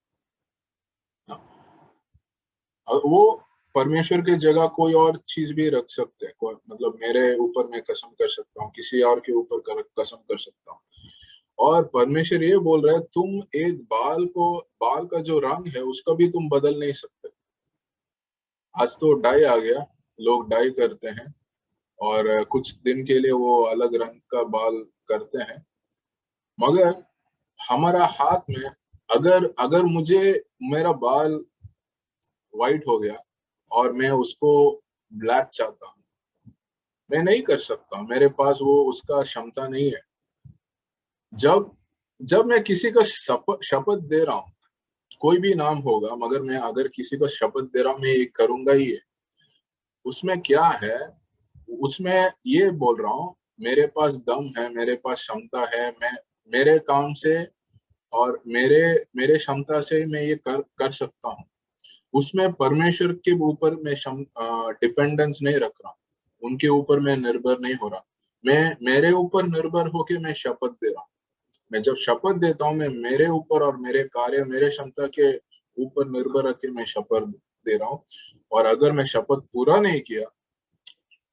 और वो परमेश्वर की जगह कोई और चीज भी रख सकते हैं, कोई मतलब मेरे ऊपर मैं कसम कर सकता हूँ, किसी और के ऊपर कसम कर सकता हूँ, और परमेश्वर ये बोल रहा है तुम एक बाल का जो रंग है उसका भी तुम बदल नहीं सकते। आज तो डाई आ गया, लोग डाई करते हैं, और कुछ दिन के लिए वो अलग रंग का बाल करते हैं, मगर हमारा हाथ में, अगर अगर मुझे मेरा बाल वाइट हो गया और मैं उसको ब्लैक चाहता हूँ, मैं नहीं कर सकता, मेरे पास वो उसका क्षमता नहीं है। जब जब मैं किसी का शपथ दे रहा हूँ, कोई भी नाम होगा, मगर मैं अगर किसी को शपथ दे रहा हूँ मैं ये करूंगा ही है, उसमें क्या है, उसमें ये बोल रहा हूँ मेरे पास दम है, मेरे पास क्षमता है, मैं मेरे काम से और मेरे मेरे क्षमता से मैं ये कर कर सकता हूँ। उसमें परमेश्वर के ऊपर मैं डिपेंडेंस नहीं रख रहा, उनके ऊपर मैं निर्भर नहीं हो रहा, मैं मेरे ऊपर निर्भर होके मैं शपथ दे रहा हूँ। मैं जब शपथ देता हूँ मैं मेरे ऊपर और मेरे कार्य मेरे क्षमता के ऊपर निर्भर रख के मैं शपथ दे रहा हूँ, और अगर मैं शपथ पूरा नहीं किया,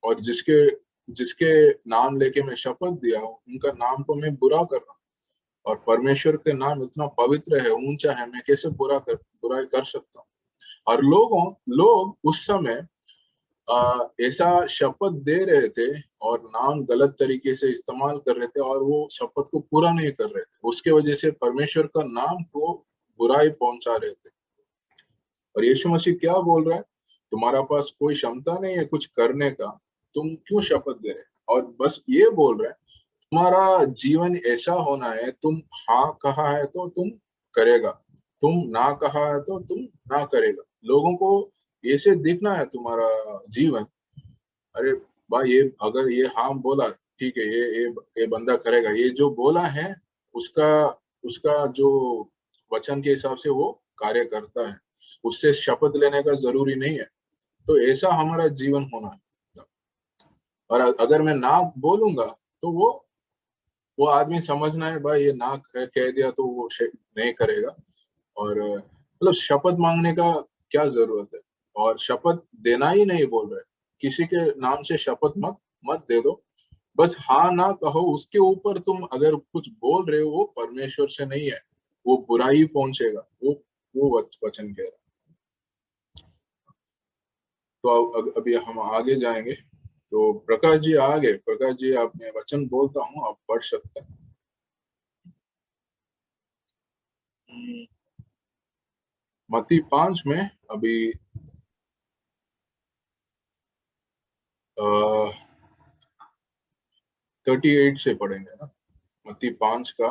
और जिसके जिसके नाम लेके मैं शपथ दिया हूँ उनका नाम को मैं बुरा कर रहा हूँ, और परमेश्वर के नाम इतना पवित्र है, ऊंचा है, मैं कैसे बुराई कर सकता हूँ। और लोग उस समय ऐसा शपथ दे रहे थे और नाम गलत तरीके से इस्तेमाल कर रहे थे, और वो शपथ को पूरा नहीं कर रहे थे, उसके वजह से परमेश्वर का नाम को बुराई पहुंचा रहे थे। और यीशु मसीह क्या बोल रहा है, तुम्हारा पास कोई क्षमता नहीं है कुछ करने का, तुम क्यों शपथ दे रहे, और बस ये बोल रहे हैं तुम्हारा जीवन ऐसा होना है, तुम हाँ कहा है तो तुम करेगा, तुम ना कहा है तो तुम ना करेगा, लोगों को ऐसे दिखना है तुम्हारा जीवन। अरे भाई, ये अगर ये हाँ बोला ठीक है, ये बंदा करेगा, ये जो बोला है उसका उसका जो वचन के हिसाब से वो कार्य करता है, उससे शपथ लेने का जरूरी नहीं है। तो ऐसा हमारा जीवन होना है। और अगर मैं ना बोलूंगा तो वो आदमी समझना है भाई, ये ना कह दिया तो वो नहीं करेगा। और मतलब शपथ मांगने का क्या जरूरत है, और शपथ देना ही नहीं बोल रहे, किसी के नाम से शपथ मत मत दे दो, बस हाँ ना कहो, उसके ऊपर तुम अगर कुछ बोल रहे हो वो परमेश्वर से नहीं है, वो बुराई पहुंचेगा, वो वचन कह रहा है। तो अभी हम आगे जाएंगे। तो प्रकाश जी आ गए, प्रकाश जी आप, मैं वचन बोलता हूँ आप पढ़ सकते हैं। मत्ती 5 में अभी 38 से पढ़ेंगे ना, मत्ती 5 का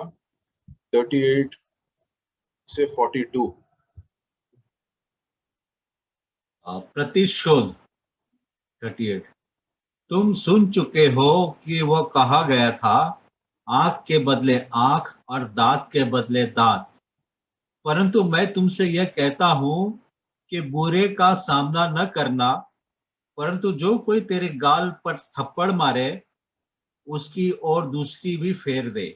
38 से 42। प्रतिशोध 38। तुम सुन चुके हो कि वह कहा गया था, आंख के बदले आंख और दांत के बदले दांत। परंतु मैं तुमसे यह कहता हूं कि बुरे का सामना न करना, परंतु जो कोई तेरे गाल पर थप्पड़ मारे उसकी और दूसरी भी फेर दे।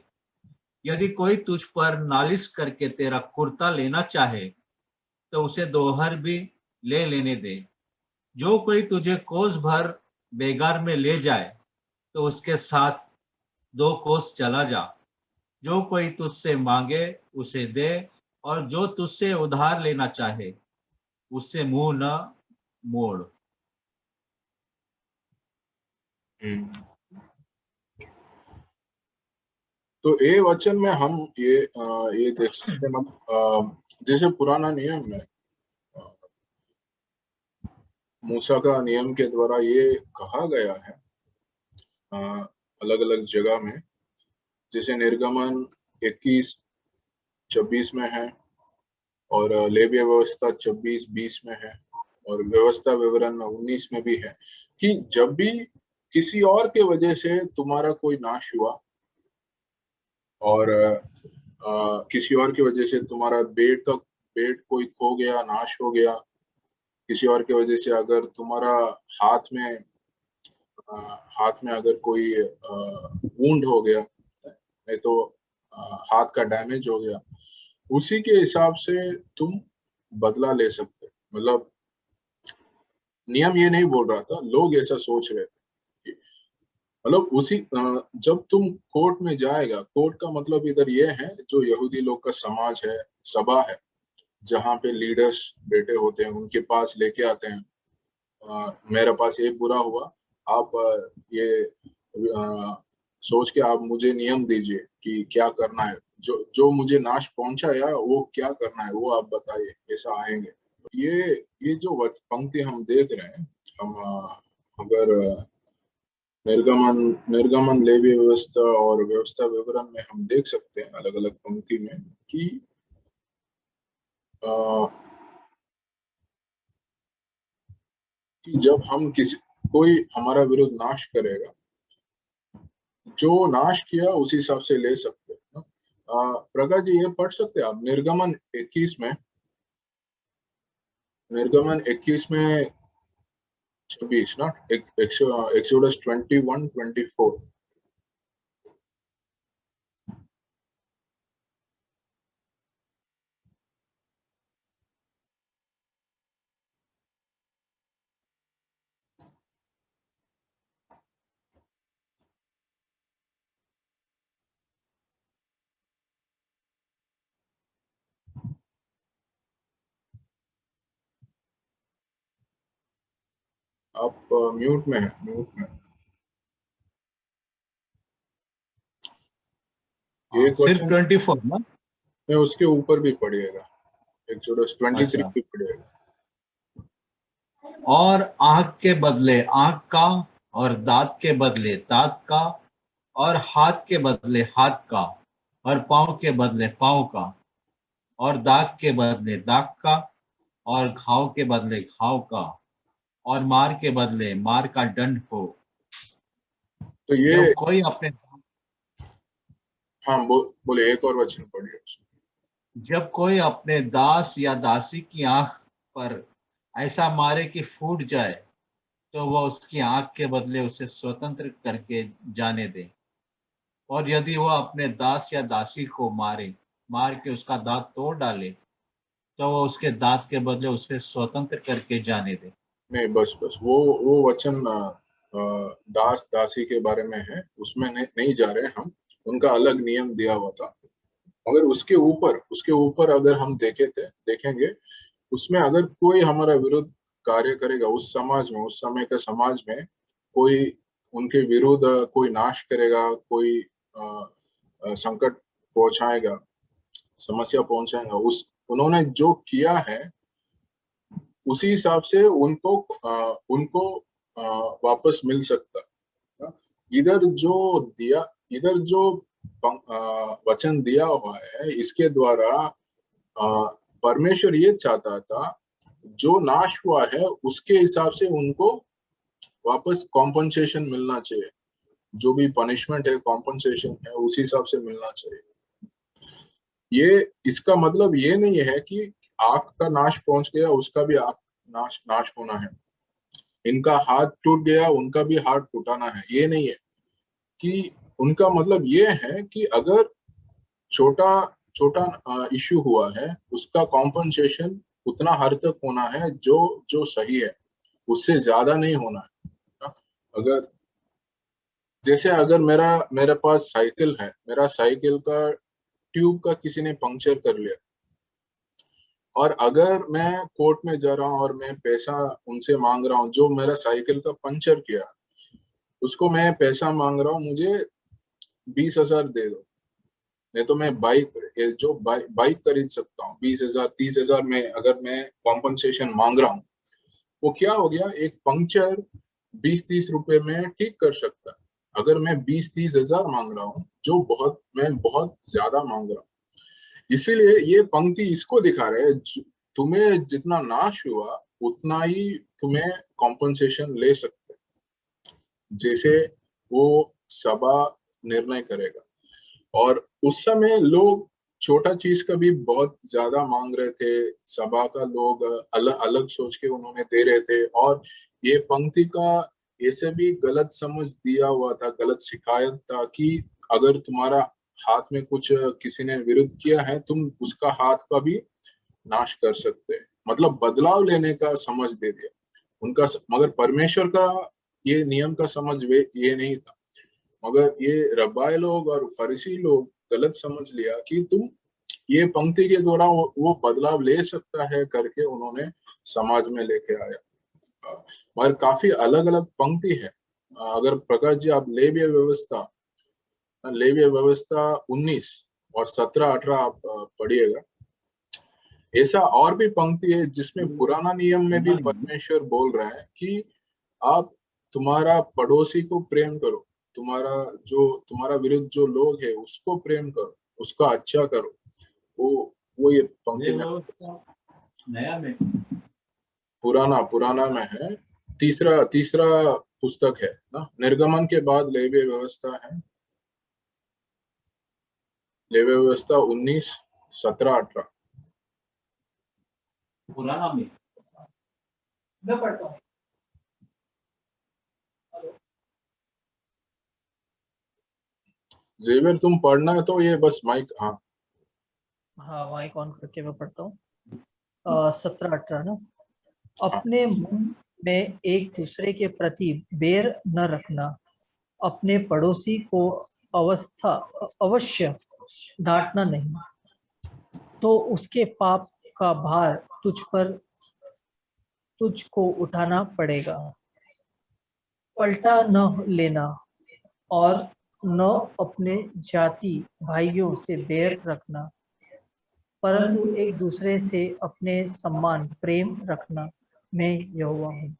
यदि कोई तुझ पर नालिश करके तेरा कुर्ता लेना चाहे तो उसे दोहर भी ले लेने दे। जो कोई तुझे कोस भर बेगार में ले जाए तो उसके साथ 2 कोस चला जा। जो कोई तुझसे मांगे उसे दे, और जो तुझसे उधार लेना चाहे उससे मुंह न मोड़। तो ये वचन में हम ये देख सकते हैं, जैसे पुराना नियम में मूसा का नियम के द्वारा ये कहा गया है अलग अलग जगह में, जैसे निर्गमन 21:26 में है, और लेवीय व्यवस्था 26:20 में है, और व्यवस्था विवरण 19 में भी है कि जब भी किसी और के वजह से तुम्हारा कोई नाश हुआ, और किसी और की वजह से तुम्हारा बेट कोई खो गया, नाश हो गया, किसी और की वजह से अगर तुम्हारा हाथ में अगर कोई वुंड हो गया, नहीं तो हाथ का डैमेज हो गया, उसी के हिसाब से तुम बदला ले सकते। मतलब नियम ये नहीं बोल रहा था, लोग ऐसा सोच रहे थे। मतलब उसी जब तुम कोर्ट में जाएगा, कोर्ट का मतलब इधर ये है जो यहूदी लोग का समाज है, सभा है, जहाँ पे लीडर्स बैठे होते हैं, उनके पास लेके आते हैं, मेरे पास ये बुरा हुआ, आप ये सोच के आप मुझे नियम दीजिए कि क्या करना है, जो मुझे नाश पहुंचाया वो क्या करना है, वो आप बताइए, ऐसा आएंगे। ये जो पंक्ति हम देख रहे हैं, हम अगर निर्गमन लेवी व्यवस्था और व्यवस्था विवरण में हम देख सकते हैं अलग अलग पंक्ति में कि जब हम कोई हमारा विरुद्ध नाश करेगा, जो नाश किया उसी हिसाब से ले सकते हैं। प्रकाश जी ये पढ़ सकते हैं आप निर्गमन 21 में, निर्गमन 21 में 20 ना, एक्सोडस 21-24। आप म्यूट में है, म्यूट में। एक सिर्फ वचन 24 ना? में उसके ऊपर भी पढ़िएगा, एक्सोडस 23 अच्छा। भी पढ़िएगा। और आंख के बदले आंख का, और दांत के बदले दांत का, और हाथ के बदले हाथ का, और पांव के बदले पांव का, और दाग के बदले दाग का, और घाव के बदले घाव का, और मार के बदले मार का दंड हो। तो ये जब कोई अपने हाँ बोले, एक और वचन पढ़िए। जब कोई अपने दास या दासी की आंख पर ऐसा मारे कि फूट जाए, तो वह उसकी आंख के बदले उसे स्वतंत्र करके जाने दे। और यदि वह अपने दास या दासी को मार के उसका दांत तोड़ डाले, तो वह उसके दांत के बदले उसे स्वतंत्र करके जाने दे। नहीं, बस वो वचन दास दासी के बारे में है, उसमें नहीं जा रहे हम, उनका अलग नियम दिया हुआ था। अगर उसके ऊपर अगर हम देखेंगे, उसमें अगर कोई हमारा विरुद्ध कार्य करेगा, उस समाज में, उस समय के समाज में कोई उनके विरुद्ध कोई नाश करेगा, कोई संकट पहुंचाएगा, समस्या पहुंचाएगा, उन्होंने जो किया है उसी हिसाब से उनको वापस मिल सकता है। इधर जो वचन दिया हुआ है, इसके द्वारा परमेश्वर ये चाहता था जो नाश हुआ है उसके हिसाब से उनको वापस कॉम्पनसेशन मिलना चाहिए, जो भी पनिशमेंट है कॉम्पनसेशन है उस हिसाब से मिलना चाहिए। ये इसका मतलब ये नहीं है कि आग का नाश पहुंच गया उसका भी आग नाश होना है, इनका हाथ टूट गया उनका भी हाथ टूटाना है, ये नहीं है। कि उनका मतलब ये है कि अगर छोटा छोटा इश्यू हुआ है उसका कॉम्पनसेशन उतना हद तक होना है जो जो सही है, उससे ज्यादा नहीं होना है। अगर जैसे अगर मेरे पास साइकिल है, मेरा साइकिल का ट्यूब का किसी ने पंक्चर कर लिया और अगर मैं कोर्ट में जा रहा हूँ और मैं पैसा उनसे मांग रहा हूँ जो मेरा साइकिल का पंक्चर किया, उसको मैं पैसा मांग रहा हूँ, मुझे 20,000 दे दो, नहीं तो मैं बाइक खरीद सकता हूँ 20,000 30,000 में। अगर मैं कॉम्पनसेशन मांग रहा हूँ, वो क्या हो गया, एक पंक्चर 20-30 रुपए में ठीक कर सकता है। अगर मैं 20-30 हजार मांग रहा हूँ जो मैं बहुत ज्यादा मांग रहा हूँ, इसीलिए ये पंक्ति इसको दिखा रहे है तुम्हें जितना नाश हुआ उतना ही तुम्हें कॉम्पनसेशन ले सकते, जैसे वो सभा निर्णय करेगा। और उस समय लोग छोटा चीज का भी बहुत ज्यादा मांग रहे थे, सभा का लोग अलग अलग सोच के उन्होंने दे रहे थे। और ये पंक्ति का ऐसे भी गलत समझ दिया हुआ था, गलत शिकायत था कि अगर तुम्हारा हाथ में कुछ किसी ने विरुद्ध किया है तुम उसका हाथ का भी नाश कर सकते हैं, मतलब बदलाव लेने का समझ दे दिया उनका। मगर परमेश्वर का ये नियम का समझ वे ये नहीं था, मगर ये रब्बाई लोग और फरीसी लोग गलत समझ लिया कि तुम ये पंक्ति के द्वारा वो बदलाव ले सकता है करके उन्होंने समाज में लेके आया। मगर काफी अलग अलग पंक्ति है। अगर प्रकाश जी आप लेवीय व्यवस्था 19 और 17-18 आप पढ़िएगा, ऐसा और भी पंक्ति है जिसमें पुराना नियम में भी परमेश्वर बोल रहा है कि आप तुम्हारा पड़ोसी को प्रेम करो, तुम्हारा विरुद्ध जो लोग है उसको प्रेम करो, उसका अच्छा करो। वो ये पंक्ति में नया में पुराना में है, तीसरा तीसरा पुस्तक है ना, निर्गमन के बाद लेवीय व्यवस्था है, लेवीय व्यवस्था 19, 17, 18। पुराना में मैं पढ़ता हूँ। जेवियर तुम पढ़ना है तो ये बस माइक, हाँ हाँ माइक ऑन करके मैं पढ़ता हूँ। 17-18 ना। अपने मन में एक दूसरे के प्रति बैर न रखना, अपने पड़ोसी को अवश्य डांटना नहीं, तो उसके पाप का भार तुझको उठाना पड़ेगा। पलटा न लेना और न अपने जाति भाइयों से बैर रखना, परंतु एक दूसरे से अपने सम्मान प्रेम रखना, मैं यहोवा हूँ।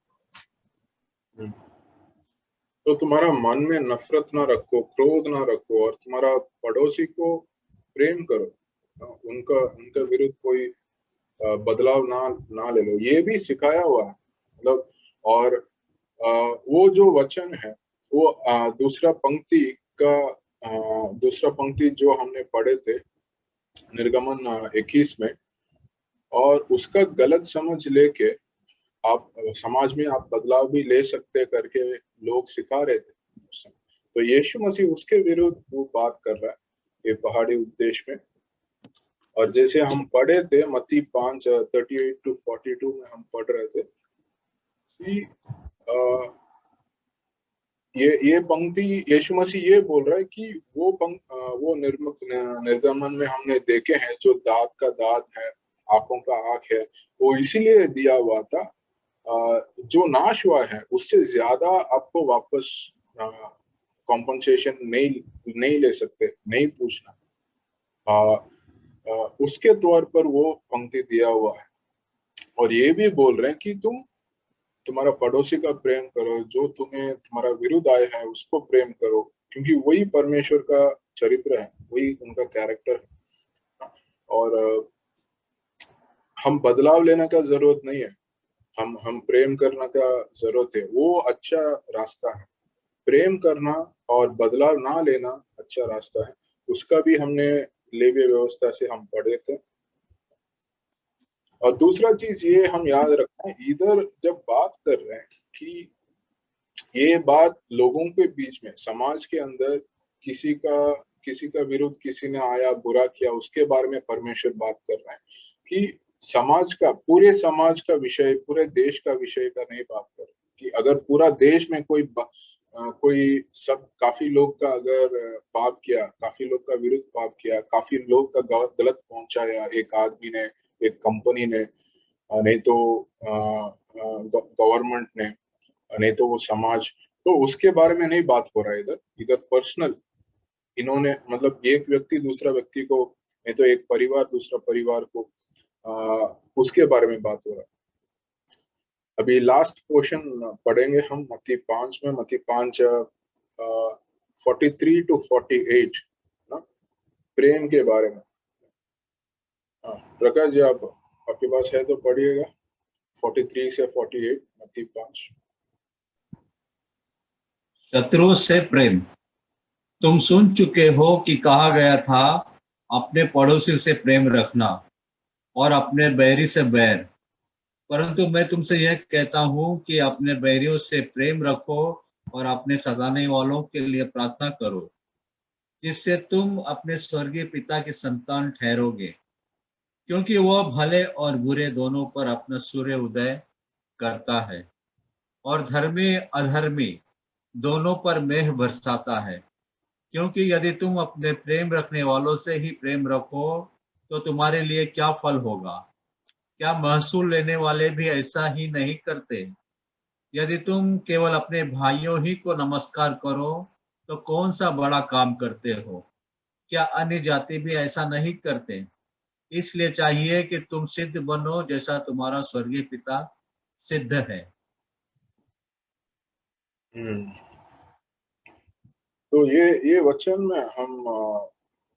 तो तुम्हारा मन में नफरत ना रखो, क्रोध ना रखो, और तुम्हारा पड़ोसी को प्रेम करो, उनका उनका विरुद्ध कोई बदलाव ना ले लो, ये भी सिखाया हुआ है। मतलब और वो जो वचन है वो दूसरा पंक्ति जो हमने पढ़े थे निर्गमन 21 में, और उसका गलत समझ लेके आप समाज में आप बदलाव भी ले सकते करके लोग सिखा रहे थे उस समय। तो यीशु मसीह उसके विरुद्ध वो बात कर रहा है ये पहाड़ी उपदेश में। और जैसे हम पढ़े थे मत्ती 5:38-42 में हम पढ़ रहे थे कि ये पंक्ति यीशु मसीह ये बोल रहा है कि वो निर्गमन में हमने देखे हैं जो दांत का दांत है, आंखों का आंख है, वो इसीलिए दिया हुआ था जो नाश हुआ है उससे ज्यादा आपको वापस कॉम्पनसेशन नहीं ले सकते, नहीं पूछना। उसके तौर पर वो पंक्ति दिया हुआ है। और ये भी बोल रहे हैं कि तुम्हारा पड़ोसी का प्रेम करो, जो तुम्हारा विरुद्ध आए है उसको प्रेम करो, क्योंकि वही परमेश्वर का चरित्र है, वही उनका कैरेक्टर है। और हम बदलाव लेने का जरूरत नहीं है, हम प्रेम करने का जरूरत है, वो अच्छा रास्ता है। प्रेम करना और बदलाव ना लेना अच्छा रास्ता है, उसका भी हमने लेवी व्यवस्था से हम पढ़े थे। और दूसरा चीज ये हम याद रखना है, इधर जब बात कर रहे हैं कि ये बात लोगों के बीच में, समाज के अंदर किसी का विरुद्ध किसी ने आया, बुरा किया, उसके बारे में परमेश्वर बात कर रहे हैं कि समाज का, पूरे समाज का विषय, पूरे देश का विषय का नहीं बात कर रहे कि अगर पूरा देश में कोई सब काफी लोग का अगर पाप किया, काफी लोग का विरुद्ध पाप किया, काफी लोग का गलत पहुंचाया, एक आदमी ने, एक कंपनी ने, नहीं तो गवर्नमेंट ने, नहीं तो वो समाज, तो उसके बारे में नहीं बात हो रहा है इधर। इधर पर्सनल इन्होंने, मतलब एक व्यक्ति दूसरा व्यक्ति को, नहीं तो एक परिवार दूसरा परिवार को, उसके बारे में बात हो रहा है। अभी लास्ट पोर्शन पढ़ेंगे हम मत्ती 5 में, मत्ती 5 43 to 48 ना, प्रेम के बारे में। प्रकाश जी, आपके पास है तो पढ़िएगा 43 से 48 मत्ती 5। शत्रुओं से प्रेम। तुम सुन चुके हो कि कहा गया था, अपने पड़ोसी से प्रेम रखना और अपने बैरी से बैर। परंतु मैं तुमसे यह कहता हूं कि अपने बैरियों से प्रेम रखो और अपने सताने वालों के लिए प्रार्थना करो, जिससे तुम अपने स्वर्गीय पिता की संतान ठहरोगे, क्योंकि वह भले और बुरे दोनों पर अपना सूर्य उदय करता है और धर्मी अधर्मी दोनों पर मेघ बरसाता है। क्योंकि यदि तुम अपने प्रेम रखने वालों से ही प्रेम रखो तो तुम्हारे लिए क्या फल होगा? क्या महसूल लेने वाले भी ऐसा ही नहीं करते? यदि तुम केवल अपने भाइयों ही को नमस्कार करो तो कौन सा बड़ा काम करते हो? क्या अन्य जाति भी ऐसा नहीं करते? इसलिए चाहिए कि तुम सिद्ध बनो जैसा तुम्हारा स्वर्गीय पिता सिद्ध है। तो ये वचन में हम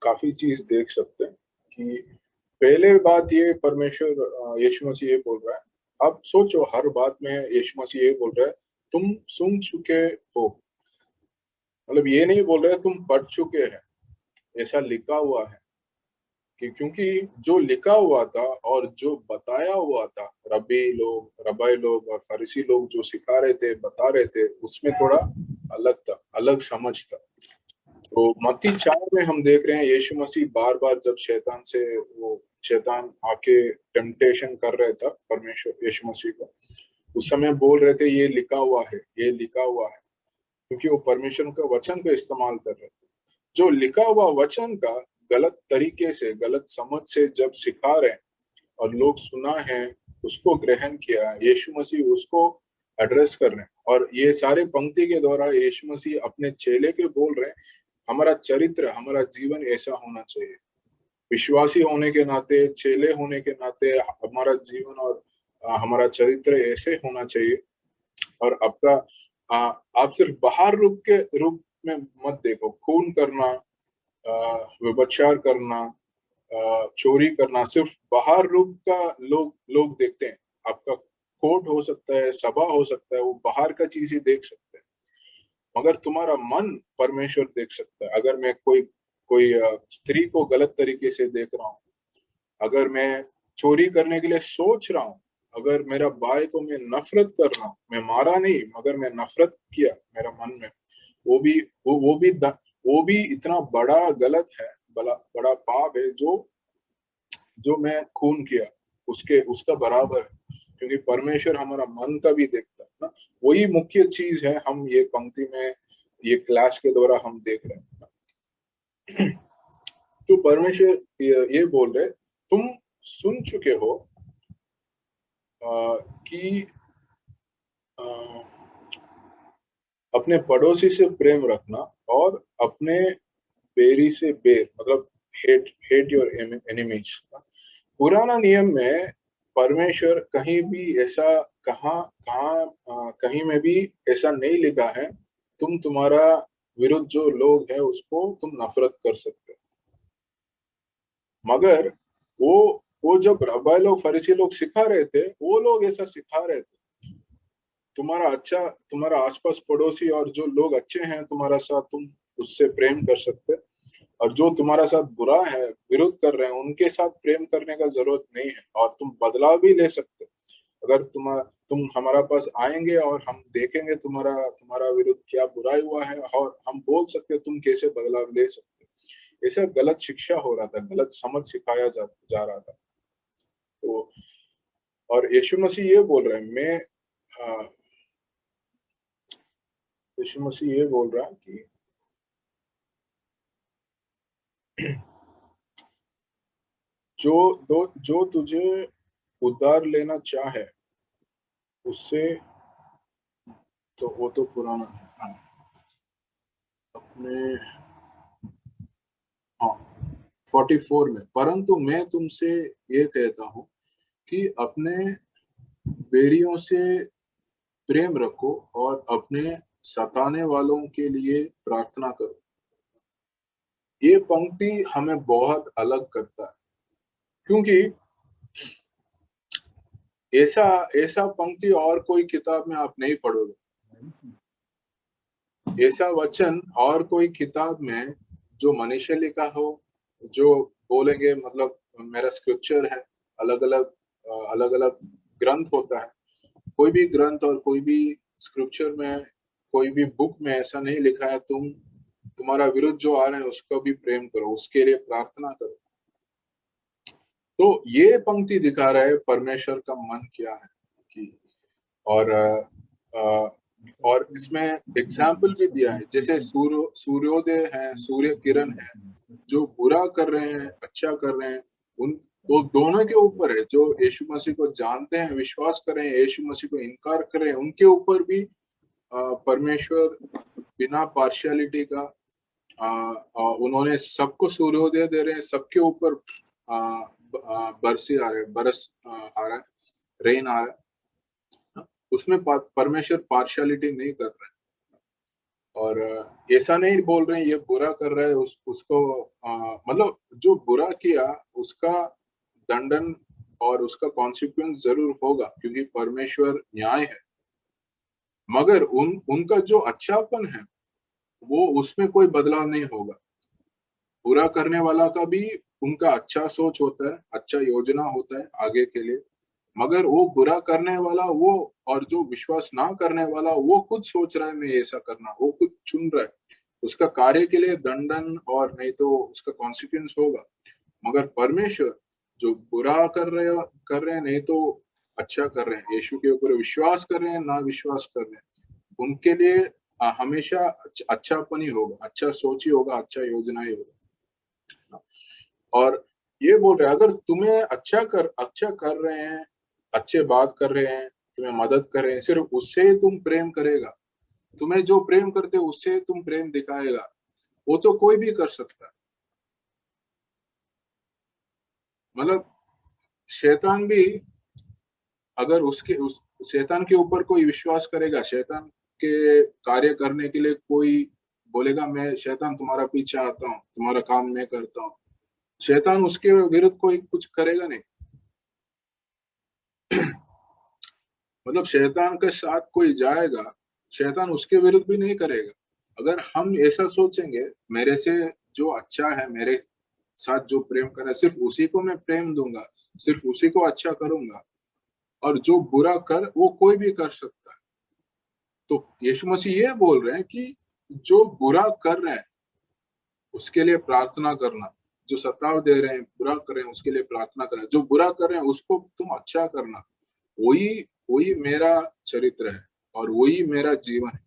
काफी चीज देख सकते हैं कि पहले बात ये, परमेश्वर यीशु मसीह ये बोल रहा है। अब सोचो, हर बात में यीशु मसीह ये बोल रहा है, तुम सुन चुके हो, मतलब ये नहीं बोल रहा है तुम पढ़ चुके हैं, ऐसा लिखा हुआ है। क्योंकि जो लिखा हुआ था और जो बताया हुआ था, रबाई लोग और फरीसी लोग जो सिखा रहे थे, बता रहे थे, उसमें थोड़ा अलग था, अलग समझ था। तो मत्ती 4 में हम देख रहे हैं यीशु मसीह बार बार जब शैतान आके टेम्पटेशन कर रहा था परमेश्वर यीशु मसीह को, उस समय बोल रहे थे ये लिखा हुआ है, ये लिखा हुआ है, क्योंकि वो परमेश्वर का वचन का इस्तेमाल कर रहे थे। जो लिखा हुआ वचन का गलत तरीके से, गलत समझ से जब सिखा रहे हैं और लोग सुना है, उसको ग्रहण किया, यीशु मसीह उसको एड्रेस कर रहे हैं। और ये सारे पंक्ति के द्वारा यीशु मसीह अपने चेले के बोल रहे हैं, हमारा चरित्र, हमारा जीवन ऐसा होना चाहिए। विश्वासी होने के नाते, चेले होने के नाते हमारा जीवन और हमारा चरित्र ऐसे होना चाहिए। और आपका आप सिर्फ बाहर रूप में मत देखो, खून करना, व्यभिचार करना, चोरी करना, सिर्फ बाहर रूप का लोग देखते हैं। आपका कोर्ट हो सकता है, सभा हो सकता है, वो बाहर का चीज ही देख सकते हैं, मगर तुम्हारा मन परमेश्वर देख सकता है। अगर मैं कोई स्त्री को गलत तरीके से देख रहा हूँ, अगर मैं चोरी करने के लिए सोच रहा हूँ, अगर मेरा भाई को मैं नफरत कर रहा हूँ, मैं मारा नहीं मगर मैं नफरत किया मेरा मन में, वो भी इतना बड़ा गलत है, बड़ा पाप है जो मैं खून किया, उसका बराबर है। क्योंकि परमेश्वर हमारा मन का भी देखता है ना। वही मुख्य चीज है, हम ये पंक्ति में, ये क्लास के द्वारा हम देख रहे हैं। तो परमेश्वर ये बोल रहे, तुम सुन चुके हो कि अपने पड़ोसी से प्रेम रखना और अपने बैरी से बैर, मतलब हेट योर एनिमीज। पुराना नियम में परमेश्वर कहीं भी ऐसा कहीं में भी ऐसा नहीं लिखा है तुम तुम्हारा विरुद्ध जो लोग है उसको तुम नफरत कर सकते हो। मगर वो वो जब रब्बाई लोग फरीसी लोग सिखा रहे थे, वो लोग ऐसा सिखा रहे थे, तुम्हारा आसपास पड़ोसी और जो लोग अच्छे हैं तुम्हारा साथ, तुम उससे प्रेम कर सकते, और जो तुम्हारा साथ बुरा है, विरोध कर रहे हैं, उनके साथ प्रेम करने का जरूरत नहीं है, और तुम बदलाव भी ले सकते। अगर तुम हमारा पास आएंगे और हम देखेंगे तुम्हारा विरुद्ध क्या बुराई हुआ है, और हम बोल सकते तुम कैसे बदलाव ले सकते। ऐसा गलत शिक्षा हो रहा था, गलत समझ सिखाया जा रहा था। तो और यीशु मसीह ये बोल रहे हैं, यीशु मसीह ये बोल रहा है कि जो तुझे उधार लेना चाहे उससे, तो वो तो पुराना है। हाँ, अपने 44 में, परंतु मैं तुमसे ये कहता हूँ कि अपने बैरियों से प्रेम रखो और अपने सताने वालों के लिए प्रार्थना करो। ये पंक्ति हमें बहुत अलग करता है, क्योंकि ऐसा ऐसा पंक्ति और कोई किताब में आप नहीं पढ़ोगे, ऐसा वचन और कोई किताब में जो मनुष्य लिखा हो, जो बोलेंगे मतलब मेरा स्क्रिप्चर है, अलग अलग ग्रंथ होता है, कोई भी ग्रंथ और कोई भी स्क्रिप्चर में, कोई भी बुक में ऐसा नहीं लिखा है तुम्हारा विरुद्ध जो आ रहे हैं उसको भी प्रेम करो, उसके लिए प्रार्थना करो। तो ये पंक्ति दिखा रहा है परमेश्वर का मन क्या है कि, और इसमें एग्जाम्पल भी दिया है, जैसे सूर्योदय है, सूर्य किरण है, जो बुरा कर रहे हैं, अच्छा कर रहे हैं, उन वो दोनों के ऊपर है। जो यीशु मसीह को जानते हैं, विश्वास कर रहे हैं, यीशु मसीह को इनकार कर रहे हैं, उनके ऊपर भी परमेश्वर बिना पार्शियलिटी का उन्होंने सबको सूर्योदय दे रहे हैं, सबके ऊपर बरस आ रहा है, रेन आ रहा है, उसमें परमेश्वर पार्शियलिटी नहीं कर रहे हैं। और ऐसा नहीं बोल रहे हैं ये बुरा कर रहा है उसको मतलब जो बुरा किया उसका दंडन और उसका कॉन्सिक्वेंस जरूर होगा, क्योंकि परमेश्वर न्याय है। मगर उनका जो अच्छापन है वो उसमें कोई बदलाव नहीं होगा। बुरा करने वाला का भी उनका अच्छा सोच होता है, अच्छा योजना होता है आगे के लिए, मगर वो बुरा करने वाला वो, और जो विश्वास ना करने वाला वो खुद सोच रहा है मैं ऐसा करना, वो खुद चुन रहा है, उसका कार्य के लिए दंडन और नहीं तो उसका कॉन्सिक्वेंस होगा। मगर परमेश्वर जो बुरा कर रहे हैं नहीं तो अच्छा कर रहे हैं, यीशु के ऊपर विश्वास कर रहे हैं ना विश्वास कर रहे हैं, उनके लिए हमेशा अच्छापन ही होगा, अच्छा सोच ही होगा, अच्छा योजना ही होगा। और ये बोल रहे हैं अगर तुम्हें अच्छा कर रहे हैं, अच्छे बात कर रहे हैं, तुम्हें मदद कर रहे हैं, सिर्फ उससे तुम प्रेम करेगा, तुम्हें जो प्रेम करते उससे तुम प्रेम दिखाएगा, वो तो कोई भी कर सकता है। मतलब शैतान भी अगर उस शैतान के ऊपर कोई विश्वास करेगा, शैतान के कार्य करने के लिए कोई बोलेगा मैं शैतान तुम्हारा पीछे आता हूँ, तुम्हारा काम मैं करता हूँ, शैतान उसके विरुद्ध कोई कुछ करेगा नहीं। मतलब शैतान के साथ कोई जाएगा, शैतान उसके विरुद्ध भी नहीं करेगा। अगर हम ऐसा सोचेंगे मेरे से जो अच्छा है, मेरे साथ जो प्रेम कर रहा है, सिर्फ उसी को मैं प्रेम दूंगा, सिर्फ उसी को अच्छा करूंगा, और जो बुरा कर वो कोई भी कर सकता है। तो यीशु मसीह ये बोल रहे हैं कि जो बुरा कर रहे हैं उसके लिए प्रार्थना करना, जो सताव दे रहे हैं, बुरा कर रहे हैं उसके लिए प्रार्थना करना, जो बुरा कर रहे हैं उसको तुम अच्छा करना, वही वही मेरा चरित्र है और वही मेरा जीवन है।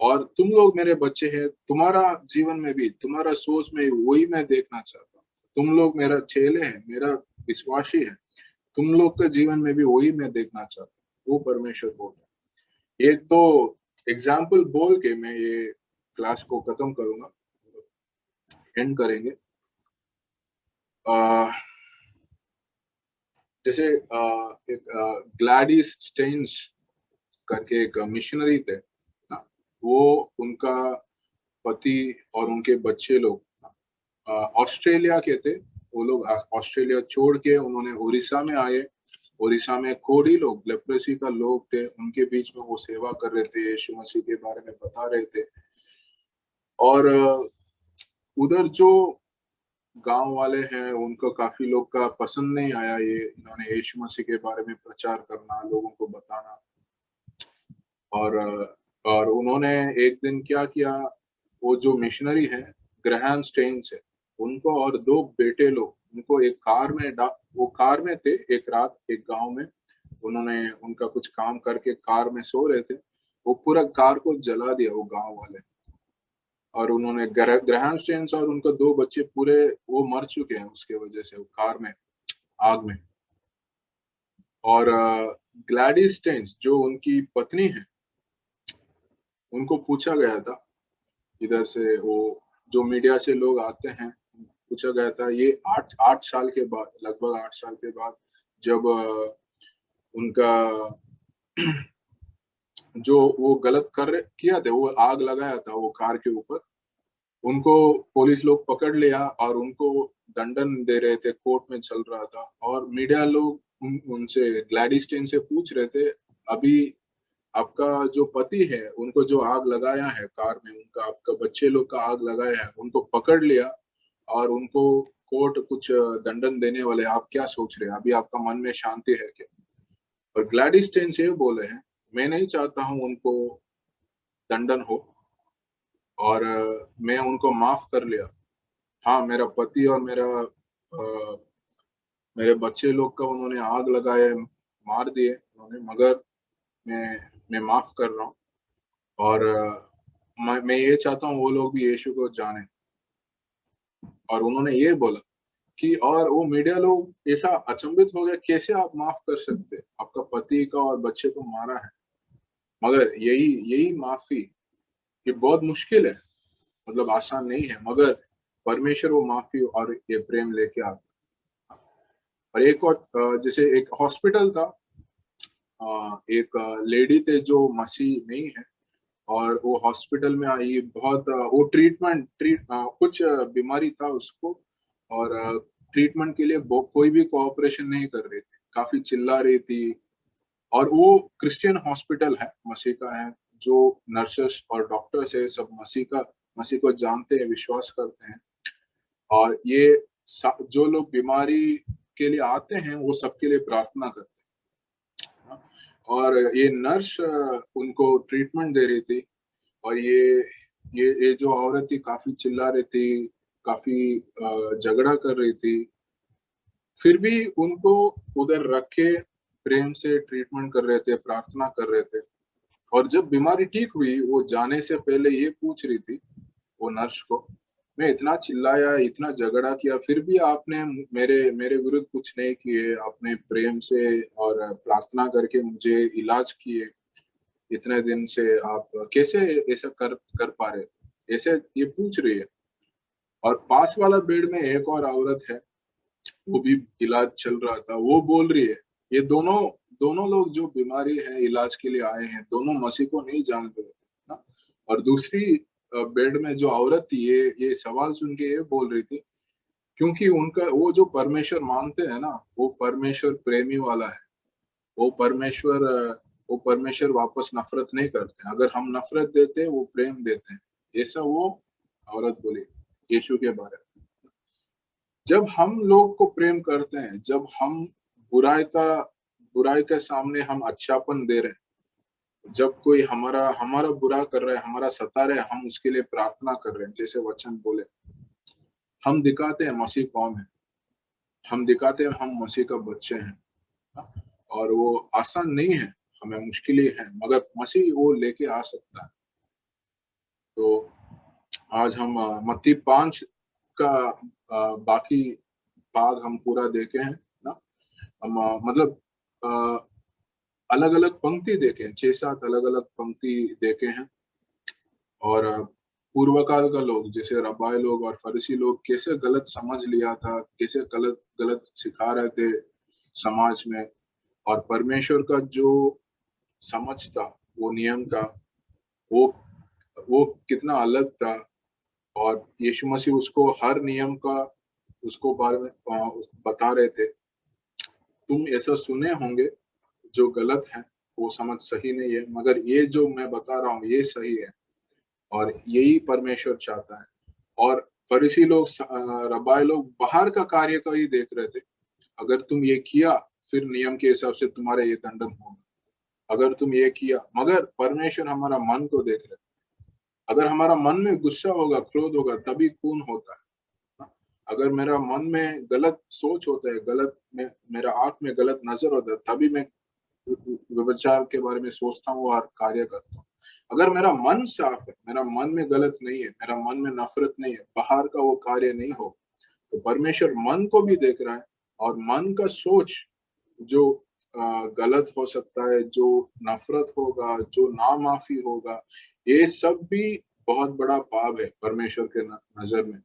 और तुम लोग मेरे बच्चे हैं, तुम्हारा जीवन में भी, तुम्हारा सोच में वही मैं देखना चाहता हूँ। तुम लोग मेरा चेले हैं, मेरा विश्वासी है, तुम लोग के जीवन में भी वही मैं देखना चाहता हूँ, वो परमेश्वर बोल रहा है। एक तो एग्जाम्पल बोल के मैं ये क्लास को खत्म करूंगा, एंड करेंगे। जैसे एक ग्लैडिस स्टेन्स करके एक मिशनरी थे ना, वो उनका पति और उनके बच्चे लोग ऑस्ट्रेलिया के थे, वो लोग ऑस्ट्रेलिया छोड़ के उन्होंने उड़ीसा में आए। उड़ीसा में कोढ़ी लोग, लेप्रेसी का लोग थे, उनके बीच में वो सेवा कर रहे थे, यीशु मसीह के बारे में बता रहे थे। और उधर जो गांव वाले हैं उनको काफी लोग का पसंद नहीं आया ये इन्होंने यीशु मसीह के बारे में प्रचार करना, लोगों को बताना। और उन्होंने एक दिन क्या किया, वो जो मिशनरी है ग्रैहम स्टेन्स है, उनको और दो बेटे लोग, उनको एक कार में वो कार में थे, एक रात एक गांव में उन्होंने उनका कुछ काम करके कार में सो रहे थे, वो पूरा कार को जला दिया वो गांव वाले। और उन्होंने ग्रैहम स्टेन्स और उनके दो बच्चे पूरे वो मर चुके हैं उसके वजह से, वो कार में आग में। और ग्लैडिस स्टेन्स जो उनकी पत्नी है, उनको पूछा गया था इधर से, वो जो मीडिया से लोग आते हैं, पूछा गया था ये 8 साल के बाद, लगभग 8 साल के बाद, जब उनका जो वो गलत किया था, वो आग लगाया था वो कार के ऊपर, उनको पुलिस लोग पकड़ लिया और उनको दंडन दे रहे थे, कोर्ट में चल रहा था। और मीडिया लोग उनसे, ग्लैडिस स्टेन से पूछ रहे थे, अभी आपका जो पति है उनको जो आग लगाया है कार में, उनका आपका बच्चे लोग का आग लगाया है, उनको पकड़ लिया और उनको कोर्ट कुछ दंडन देने वाले, आप क्या सोच रहे हैं, अभी आपका मन में शांति है क्या? और ग्लैडिस स्टेन से बोले हैं, मैं नहीं चाहता हूं उनको दंडन हो, और मैं उनको माफ कर लिया। हाँ, मेरा पति और मेरे बच्चे लोग का उन्होंने आग लगाए, मार दिए उन्होंने, मगर मैं माफ कर रहा हूँ। और मैं ये चाहता हूँ वो लोग भी यीशु को जाने। और उन्होंने ये बोला कि, और वो मीडिया लोग ऐसा अचंभित हो गया, कैसे आप माफ कर सकते, आपका पति का और बच्चे को मारा है। मगर यही माफी, ये बहुत मुश्किल है, मतलब आसान नहीं है, मगर परमेश्वर वो माफी और ये प्रेम लेके आता। और एक और जैसे एक हॉस्पिटल था, एक लेडी थे जो मसीह नहीं है, और वो हॉस्पिटल में आई, बहुत वो कुछ बीमारी था उसको, और ट्रीटमेंट के लिए कोई भी कोऑपरेशन नहीं कर रही थी, काफी चिल्ला रही थी। और वो क्रिश्चियन हॉस्पिटल है, मसीह का है, जो नर्सेस और डॉक्टर्स है सब मसीह को जानते हैं, विश्वास करते हैं। और ये जो लोग बीमारी के लिए आते हैं वो सबके लिए प्रार्थना करते हैं। और ये नर्स उनको ट्रीटमेंट दे रही थी, और ये जो औरत थी काफी चिल्ला रही थी, काफी झगड़ा कर रही थी, फिर भी उनको उधर रख के प्रेम से ट्रीटमेंट कर रहे थे, प्रार्थना कर रहे थे। और जब बीमारी ठीक हुई, वो जाने से पहले ये पूछ रही थी वो नर्स को, मैं इतना चिल्लाया, इतना झगड़ा किया, फिर भी आपने मेरे विरुद्ध कुछ नहीं किए, आपने प्रेम से और प्रार्थना करके मुझे इलाज किए, इतने दिन से आप कैसे ऐसा कर पा रहे थे, ऐसे ये पूछ रही है। और पास वाला बेड में एक और औरत है, वो भी इलाज चल रहा था, वो बोल रही है, ये दोनों लोग जो बीमारी है इलाज के लिए आए हैं, दोनों मसीह को नहीं जानते ना। और दूसरी बेड में जो औरत थी, ये सवाल सुन के ये बोल रही थी, क्योंकि उनका वो जो परमेश्वर मानते हैं ना, वो परमेश्वर प्रेमी वाला है, वो परमेश्वर वापस नफरत नहीं करते, अगर हम नफरत देते हैं वो प्रेम देते हैं, ऐसा वो औरत बोली यीशु के बारे में। जब हम लोग को प्रेम करते हैं, जब हम बुराई के सामने हम अच्छापन दे रहे हैं, जब कोई हमारा बुरा कर रहा है, हमारा सता रहे, हम उसके लिए प्रार्थना कर रहे हैं, जैसे वचन बोले, हम दिखाते हैं मसीह कौन है, हम दिखाते हैं हम मसीह का बच्चे हैं। और वो आसान नहीं है, हमें मुश्किलें हैं, मगर मसीह वो लेके आ सकता है। तो आज हम मत्ती 5 का बाकी भाग हम पूरा देखे हैं ना, हम मतलब अलग अलग पंक्ति देखे हैं, 6-7 अलग अलग पंक्ति देखे हैं। और पूर्व काल का लोग, जैसे रब्बाई लोग और फरीसी लोग, कैसे गलत समझ लिया था, कैसे गलत सिखा रहे थे समाज में, और परमेश्वर का जो समझ था, वो नियम का, वो कितना अलग था। और यीशु मसीह उसको हर नियम का उसको बारे में बता रहे थे, तुम ऐसा सुने होंगे जो गलत है वो समझ सही नहीं है, मगर ये जो मैं बता रहा हूँ ये सही है और यही परमेश्वर चाहता है। और फरीसी लोग रब्बाई लोग बाहर का कार्य का ही देख रहे थे, अगर तुम ये किया फिर नियम के हिसाब से तुम्हारे ये दंडन होगा, अगर तुम ये किया। मगर परमेश्वर हमारा मन को देख रहे थे, अगर हमारा मन में गुस्सा होगा, क्रोध होगा, तभी खून होता है। अगर मेरा मन में गलत सोच होता है, गलत में मेरा आंख में गलत नजर होता है, तभी मैं व्यभिचार के बारे में सोचता हूँ और कार्य करता हूँ। अगर मेरा मन साफ है, मेरा मन में गलत नहीं है, मेरा मन में नफरत नहीं है, बाहर का वो कार्य नहीं हो, तो परमेश्वर मन को भी देख रहा है। और मन का सोच जो गलत हो सकता है, जो नफरत होगा, जो नामाफी होगा, ये सब भी बहुत बड़ा पाप है परमेश्वर के नजर में।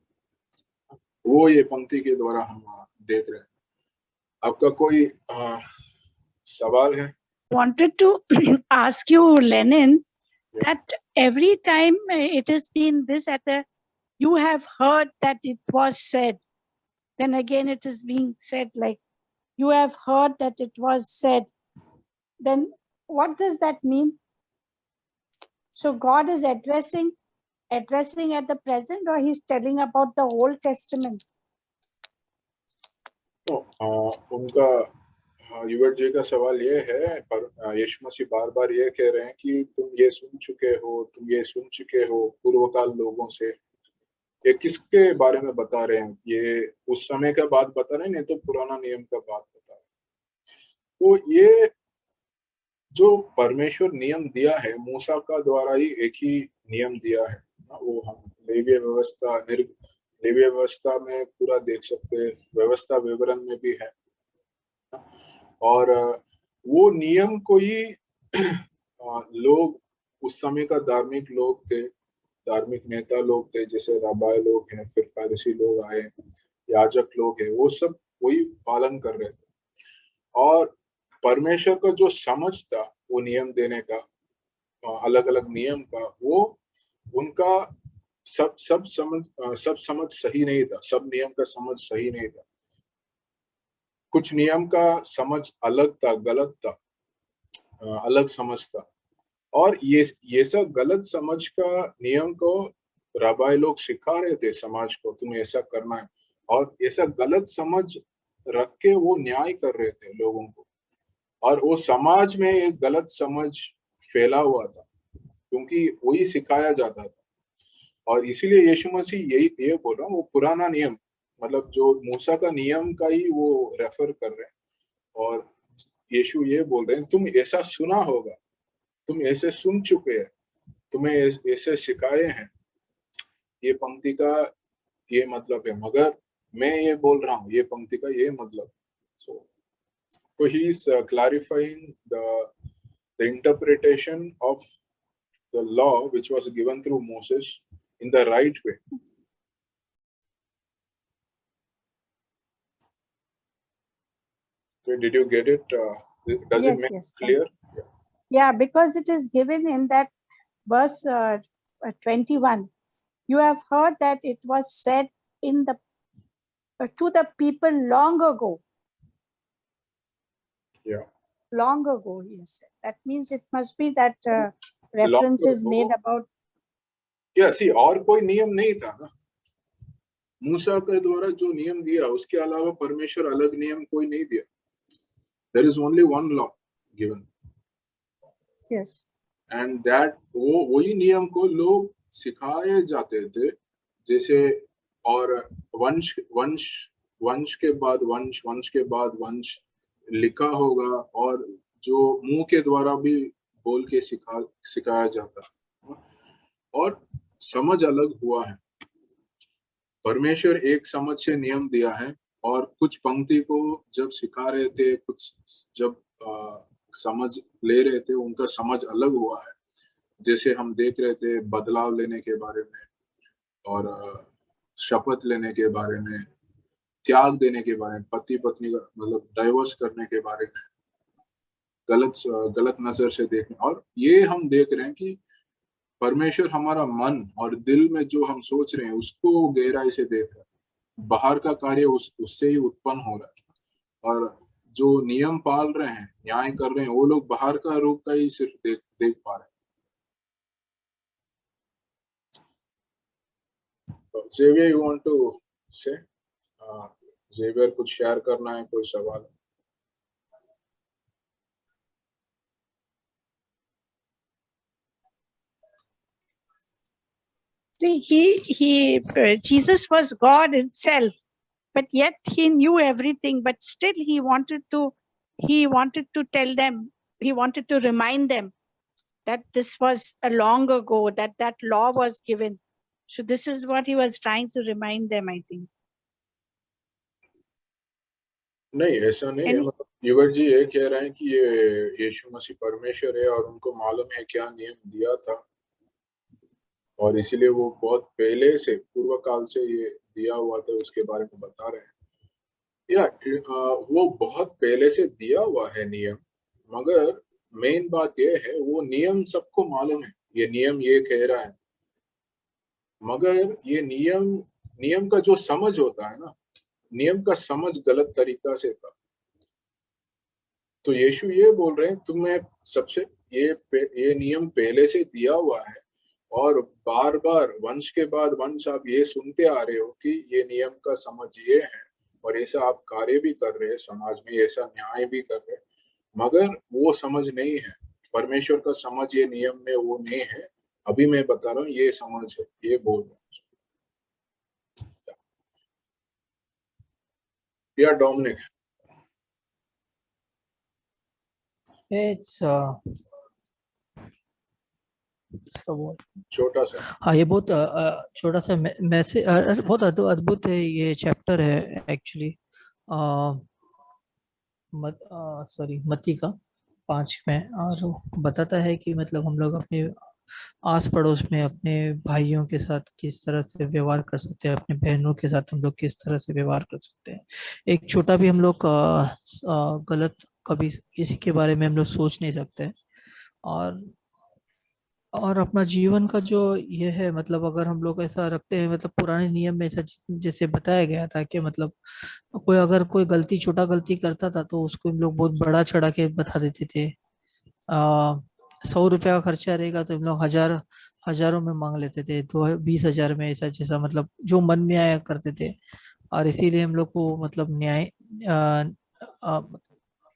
वो ये पंक्ति के द्वारा हम देख रहे हैं। आपका कोई सवाल है? Wanted to ask you, Lenin, that every time it has been this you have heard that it was said, then again it is being said, like you have heard that it was said, then what does that mean? So God is addressing at the present, or he's telling about the Old Testament? तो उनका युवराज जी का सवाल ये है, पर यीशु मसीह बार बार ये कह रहे हैं कि तुम ये सुन चुके हो पूर्वकाल लोगों से। ये किसके बारे में बता रहे हैं? ये उस समय का बात बता रहे हैं, नहीं तो पुराना नियम का बात बता रहे हैं। तो ये जो परमेश्वर नियम दिया है, मूसा का द्वारा ही एक ही नियम दिया है ना, वो हम लेवीय व्यवस्था में पूरा देख सकते हैं, व्यवस्था विवरण में भी है। और वो नियम को ही लोग उस समय का धार्मिक लोग थे, धार्मिक नेता लोग थे, जैसे रब्बाई लोग हैं, फिर फारसी लोग आए, याजक लोग हैं, वो सब वही पालन कर रहे थे। और परमेश्वर का जो समझ था वो नियम देने का, अलग अलग नियम का, वो उनका सब समझ सही नहीं था, सब नियम का समझ सही नहीं था। कुछ नियम का समझ अलग था, गलत था, अलग समझ था। और ये सब गलत समझ का नियम को रब्बाई लोग सिखा रहे थे समाज को, तुम्हें ऐसा करना है। और ऐसा गलत समझ रख के वो न्याय कर रहे थे लोगों को, और वो समाज में एक गलत समझ फैला हुआ था क्योंकि वही सिखाया जाता था। और इसीलिए यीशु मसीह ये बोल रहा हूँ, वो पुराना नियम, मतलब जो मूसा का नियम का ही वो रेफर कर रहे हैं। और यीशु ये बोल रहे हैं, तुम ऐसा सुना होगा, तुम ऐसे सुन चुके हैं, तुम्हें ऐसे सिखाए हैं। ये पंक्ति का ये मतलब है, मगर मैं ये बोल रहा हूँ ये पंक्ति का ये मतलब। So he is clarifying the interpretation of the law which was given through Moses in the right way. Okay, did you get it? Does it make clear? Yeah, because it is given in that verse 21. You have heard that it was said in the to the people long ago. Yeah. Long ago, yes. That means it must be that reference is made about. Yeah, see, और कोई नियम नहीं था ना, मूसा के द्वारा जो नियम दिया उसके अलावा परमेश्वर अलग नियम कोई नहीं दिया। There is only one law given. Yes. And that वही नियम को लोग सिखाए जाते थे, जैसे और वंश के बाद वंश लिखा होगा, और जो मुंह के द्वारा भी बोल के सिखाया जाता, और समझ अलग हुआ है। परमेश्वर एक समझ से नियम दिया है, और कुछ पंक्ति को जब सिखा रहे थे, कुछ जब समझ ले रहे थे, उनका समझ अलग हुआ है। जैसे हम देख रहे थे बदलाव लेने के बारे में, और शपथ लेने के बारे में, त्याग देने के बारे में, पति पत्नी का मतलब डाइवोर्स करने के बारे में, गलत नजर से देखने। और ये हम देख रहे हैं कि परमेश्वर हमारा मन और दिल में जो हम सोच रहे हैं उसको गहराई से देख रहा है। बाहर का कार्य उससे ही उत्पन्न हो रहा है, और जो नियम पाल रहे हैं, न्याय कर रहे हैं, वो लोग बाहर का रूप का ही सिर्फ देख पा रहे हैं। तो जेवियर, यू वांट टू से? जेवियर, कुछ शेयर करना है, कोई सवाल? See, Jesus was God himself, but yet he knew everything, but still he wanted to tell them, he wanted to remind them that this was a long ago, that law was given. So this is what he was trying to remind them, I think. नहीं, ऐसा नहीं है। मतलब युवक जी ये कह रहे हैं कि ये यीशु मसीह परमेश्वर है और उनको मालूम है क्या नियम दिया था, और इसीलिए वो बहुत पहले से, पूर्व काल से ये दिया हुआ था, उसके बारे में बता रहे हैं। वो बहुत पहले से दिया हुआ है नियम, मगर मेन बात ये है वो नियम सबको मालूम है, ये नियम ये कह रहा है, मगर ये नियम का जो समझ होता है ना, नियम का समझ गलत तरीका से था। तो यीशु ये बोल रहे हैं तुम्हें सबसे ये नियम पहले से दिया हुआ है, और बार बार वंश के बाद वंश आप ये सुनते आ रहे हो कि ये नियम का समझ ये है, और ऐसा आप कार्य भी कर रहे हैं समाज में, ऐसा न्याय भी कर रहे हैं, मगर वो समझ नहीं है। परमेश्वर का समझ ये नियम में वो नहीं है। अभी मैं बता रहा हूँ ये समझ है, ये बोल रहा हूँ। या डोमिनिक? It's छोटा सा। हाँ, ये बहुत छोटा सा मैसेज, बहुत अद्भुत है ये चैप्टर है एक्चुअली। मत्ती का 5 में, और बताता है कि मतलब हम लोग अपने आस पड़ोस में अपने भाइयों के साथ किस तरह से व्यवहार कर सकते हैं, अपने बहनों के साथ हम लोग किस तरह से व्यवहार कर सकते हैं। एक छोटा भी हम लोग गलत कभी किसी के बारे में हम लोग सोच नहीं सकते। और अपना जीवन का जो ये है, मतलब अगर हम लोग ऐसा रखते हैं, मतलब पुराने नियम में ऐसा जैसे बताया गया था कि मतलब अगर कोई छोटा गलती करता था तो उसको हम लोग बहुत बड़ा चढ़ा के बता देते थे। 100 रुपया का खर्चा रहेगा तो हम लोग हजारों में मांग लेते थे, 20,000 में, ऐसा जैसा मतलब जो मन में आया करते थे। और इसीलिए हम लोग को मतलब न्याय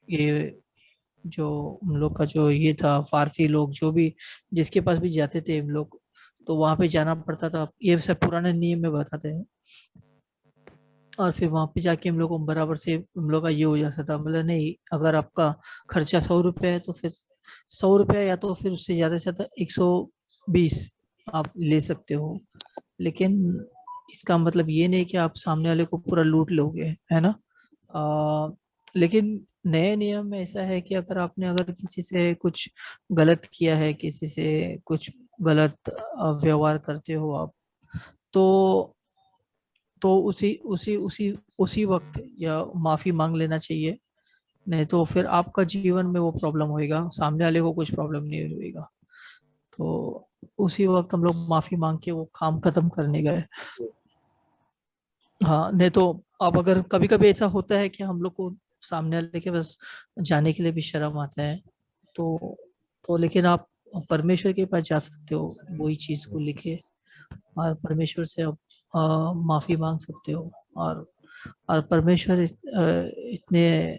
ये जो हम लोग का जो ये था, फारसी लोग जो भी जिसके पास भी जाते थे हम लोग, तो वहां पे जाना पड़ता था। ये सब पुराने नियम में बताते हैं। और फिर वहां पे जाके हम लोग को बराबर से हम लोग का ये हो जाता था, मतलब नहीं, अगर आपका खर्चा 100 रुपया है तो फिर 100 रुपया, या तो फिर उससे ज्यादा से ज्यादा 120 आप ले सकते हो। लेकिन इसका मतलब ये नहीं कि आप सामने वाले को पूरा लूट लोगे, है ना। लेकिन नए नियम में ऐसा है कि अगर किसी से कुछ गलत किया है, किसी से कुछ गलत व्यवहार करते हो आप, तो उसी वक्त या माफी मांग लेना चाहिए। नहीं तो फिर आपका जीवन में वो प्रॉब्लम होएगा, सामने वाले को कुछ प्रॉब्लम नहीं होएगा। तो उसी वक्त हम लोग माफी मांग के वो काम खत्म करने गए। हाँ, नहीं तो अब अगर कभी कभी ऐसा होता है कि हम लोग को सामने वाले के पास जाने के लिए भी शर्म आता है, तो लेकिन आप परमेश्वर के पास जा सकते हो वही चीज को लेके, और परमेश्वर से आप माफी मांग सकते हो। और परमेश्वर इतने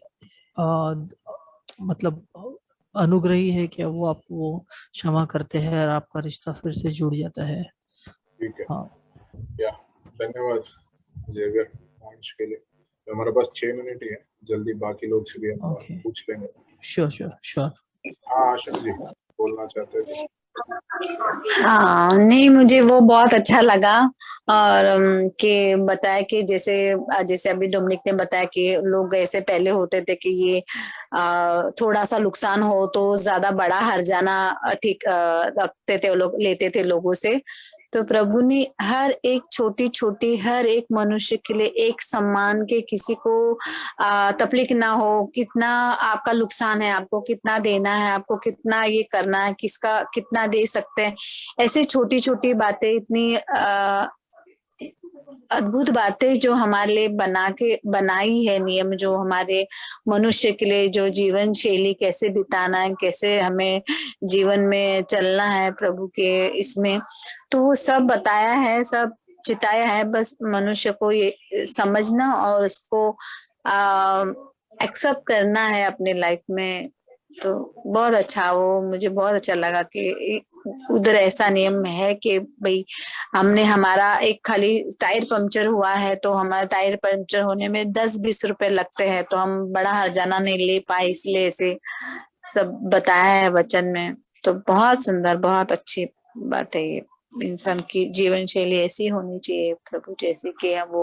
मतलब अनुग्रही है कि वो आपको क्षमा करते हैं और आपका रिश्ता फिर से जुड़ जाता है। ठीक है। हाँ, या धन्यवाद जेवियर पॉइंट्स के लिए। तो हमारे पास 6 मिनट ही है, जल्दी बाकी लोग से भी हम ओके, पूछ लेंगे। श्योर। हाँ आशा जी बोलना चाहते थे? हाँ, नहीं, मुझे वो बहुत अच्छा लगा। और कि बताया कि जैसे अभी डोमिनिक ने बताया कि लोग ऐसे पहले होते थे कि ये थोड़ा सा नुकसान हो तो ज्यादा बड़ा हर्जाना ठीक रखते थे, लोग लेते थे लोगों से। तो प्रभु ने हर एक छोटी हर एक मनुष्य के लिए एक सम्मान के, किसी को तकलीफ ना हो, कितना आपका नुकसान है, आपको कितना देना है, आपको कितना ये करना है, किसका कितना दे सकते हैं, ऐसी छोटी बातें इतनी अद्भुत बातें जो हमारे लिए बनाई है, नियम जो हमारे मनुष्य के लिए, जो जीवन शैली कैसे बिताना है, कैसे हमें जीवन में चलना है प्रभु के इसमें, तो वो सब बताया है, सब चिताया है। बस मनुष्य को ये समझना और उसको एक्सेप्ट करना है अपने लाइफ में। तो बहुत अच्छा, वो मुझे बहुत अच्छा लगा कि उधर ऐसा नियम है कि भाई हमने, हमारा एक खाली टायर पंक्चर हुआ है तो हमारा टायर पंक्चर होने में 10-20 रुपए लगते हैं, तो हम बड़ा हर्जाना नहीं ले पाए, इसलिए ऐसे सब बताया है वचन में। तो बहुत सुंदर, बहुत अच्छी बात है ये। इंसान की जीवन शैली ऐसी होनी चाहिए प्रभु जैसे कि वो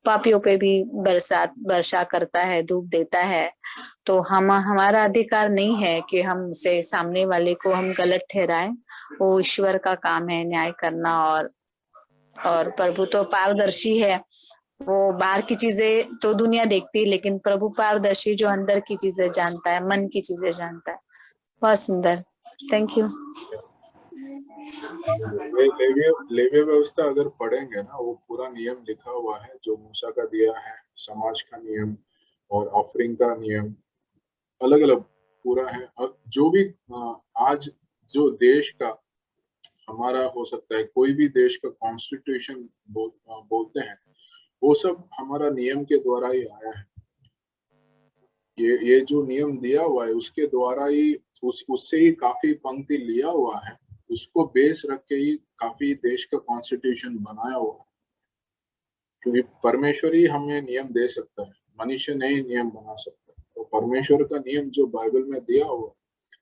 पापियों पे भी वर्षा करता है, धूप देता है। तो हमारा अधिकार नहीं है कि हम से सामने वाले को हम गलत ठहराएं। वो ईश्वर का काम है न्याय करना। और प्रभु तो पारदर्शी है, वो बाहर की चीजें तो दुनिया देखती है, लेकिन प्रभु पारदर्शी, जो अंदर की चीजें जानता है, मन की चीजें जानता है। बहुत सुंदर, थैंक यू। लेवी व्यवस्था अगर पढ़ेंगे ना, वो पूरा नियम लिखा हुआ है जो मूसा का दिया है, समाज का नियम और ऑफरिंग का नियम अलग अलग पूरा है। और जो भी आज जो देश का हमारा हो सकता है, कोई भी देश का कॉन्स्टिट्यूशन बोलते हैं, वो सब हमारा नियम के द्वारा ही आया है। ये जो नियम दिया हुआ है उसके द्वारा ही, उससे ही काफी पंक्ति लिया हुआ है, उसको बेस रख के ही काफी देश का कॉन्स्टिट्यूशन बनाया हुआ है। क्योंकि परमेश्वर ही हमें नियम दे सकता है, मनुष्य नहीं नियम बना सकता। तो परमेश्वर का नियम जो बाइबल में दिया हुआ,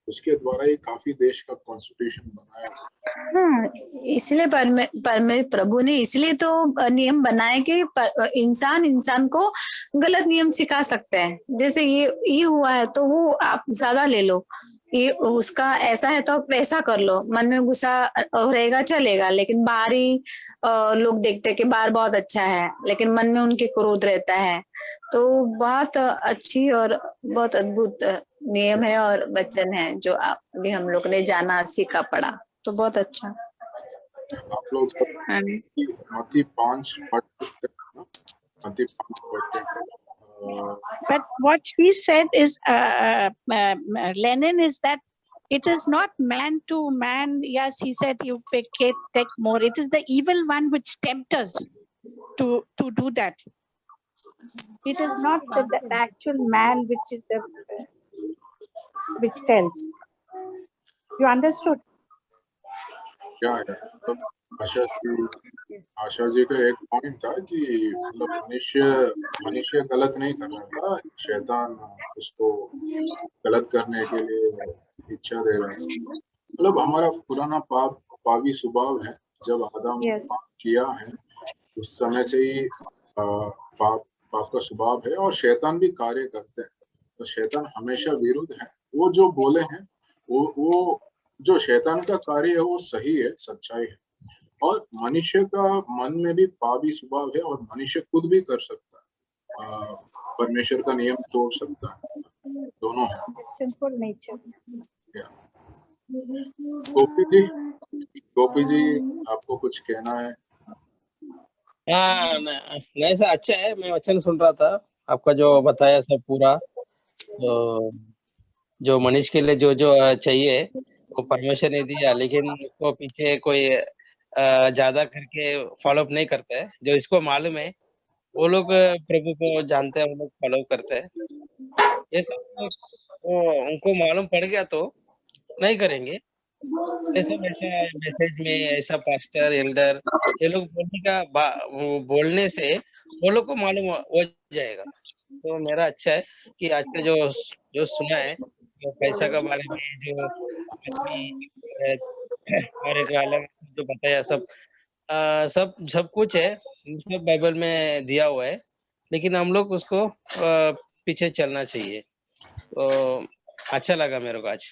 उसके द्वारा ही काफी देश का कॉन्स्टिट्यूशन बनाया। हाँ, इसलिए प्रभु ने इसलिए तो नियम बनाए कि इंसान को गलत नियम सिखा सकते हैं। जैसे ये हुआ है तो वो आप ज्यादा ले लो, ये उसका ऐसा है तो आप वैसा कर लो। मन में गुस्सा रहेगा चलेगा, लेकिन बाहरी लोग देखते हैं कि बाहर बहुत अच्छा है, लेकिन मन में उनके क्रोध रहता है। तो बहुत अच्छी और बहुत अद्भुत नियम है और वचन है जो आप भी हम लोग ने जाना, सीखा, पढ़ा। तो बहुत अच्छा। आप लोग मत्ती 5 पढ़ सकते हैं ना, मत्ती 5 पढ़ते हैं। But what she said is, Lenin, is that it is not man to man. Yes, he said you take more. It is the evil one which tempts us to do that. It is not the actual man which is which tells. You understood? क्या है तो आशा जी का एक point था कि मतलब मनुष्य गलत नहीं कर रहा था, शैतान उसको गलत करने के लिए इच्छा दे रहा था। मतलब हमारा पुराना पापी स्वभाव है, जब आदम पाप किया है उस समय से ही पाप का स्वभाव है, और शैतान भी कार्य करते हैं। तो शैतान हमेशा विरुद्ध है। वो जो बोले हैं, वो जो शैतान का कार्य है वो सही है, सच्चाई है। और मनुष्य का मन में भी पापी स्वभाव है, और मनुष्य खुद भी कर सकता है, परमेश्वर का नियम तोड़ सकता है, दोनों है। Simple nature. गोपी जी आपको कुछ कहना है? हाँ, नहीं सर, अच्छा है। मैं वचन सुन रहा था, आपका जो बताया सब पूरा, तो जो मनुष्य के लिए जो जो चाहिए वो परमेश्वर ने दिया, लेकिन उसको पीछे कोई ज्यादा करके फॉलो अप नहीं करता है। जो इसको मालूम है वो लोग प्रभु को जानते हैं, वो लोग फॉलो करते हैं। ये सब उनको मालूम पड़ गया तो नहीं करेंगे। ऐसा मैसेज में ऐसा पास्टर एल्डर ये लोग बोलने से वो लोग को मालूम हो जाएगा। तो मेरा अच्छा है कि आज का जो सुना है, जो पैसा के बारे में, जो और एक अलग जो बताया, सब कुछ है, सब बाइबल में दिया हुआ है, लेकिन हम लोग उसको पीछे चलना चाहिए। तो अच्छा लगा मेरे को आज।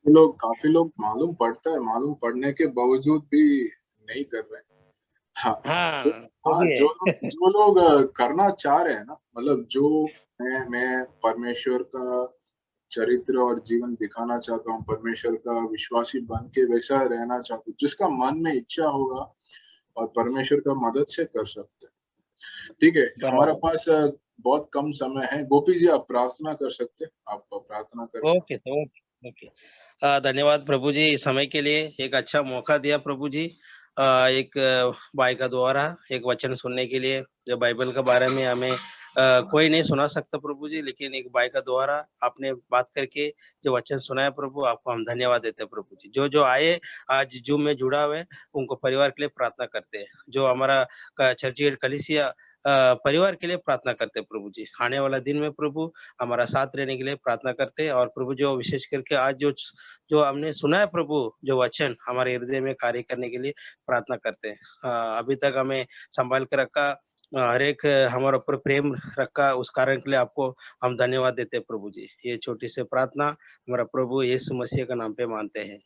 काफी लोग मालूम पड़ता है, मालूम पड़ने के बावजूद भी नहीं कर रहे। हाँ, जो लोग करना चाह रहे हैं ना, मतलब जो मैं परमेश्वर का चरित्र और जीवन दिखाना चाहता हूँ, परमेश्वर का विश्वासी बन के वैसा रहना चाहता हूँ, जिसका मन में इच्छा होगा और परमेश्वर का मदद से कर सकते हैं। ठीक है, हमारे पास बहुत कम समय है। गोपी जी, आप प्रार्थना कर सकते हैं, आप प्रार्थना करें। Okay okay okay. धन्यवाद प्रभु जी इस समय के लिए, एक अच्छा मौका दिया प्रभु जी। एक भाई का द्वारा एक वचन सुनने के लिए, जो बाइबल के बारे में हमें कोई नहीं सुना सकता प्रभु जी, लेकिन एक भाई का द्वारा आपने बात करके जो वचन सुनाया प्रभु, आपको हम धन्यवाद देते हैं प्रभु जी। जो आए आज जूम में जुड़ा हुए, उनको परिवार के लिए प्रार्थना करते हैं। जो हमारा चर्चियल कलीसिया परिवार के लिए प्रार्थना करते हैं प्रभु जी। आने वाला दिन में प्रभु हमारा साथ रहने के लिए प्रार्थना करते हैं। और प्रभु जो विशेष करके आज जो हमने सुना है प्रभु, जो वचन हमारे हृदय में कार्य करने के लिए प्रार्थना करते हैं। अभी तक हमें संभाल कर रखा, हर एक हमारे ऊपर प्रेम रखा, उस कारण के लिए आपको हम धन्यवाद देते हैं प्रभु जी। ये छोटी सी प्रार्थना हमारा प्रभु यीशु मसीह का नाम पे मानते हैं।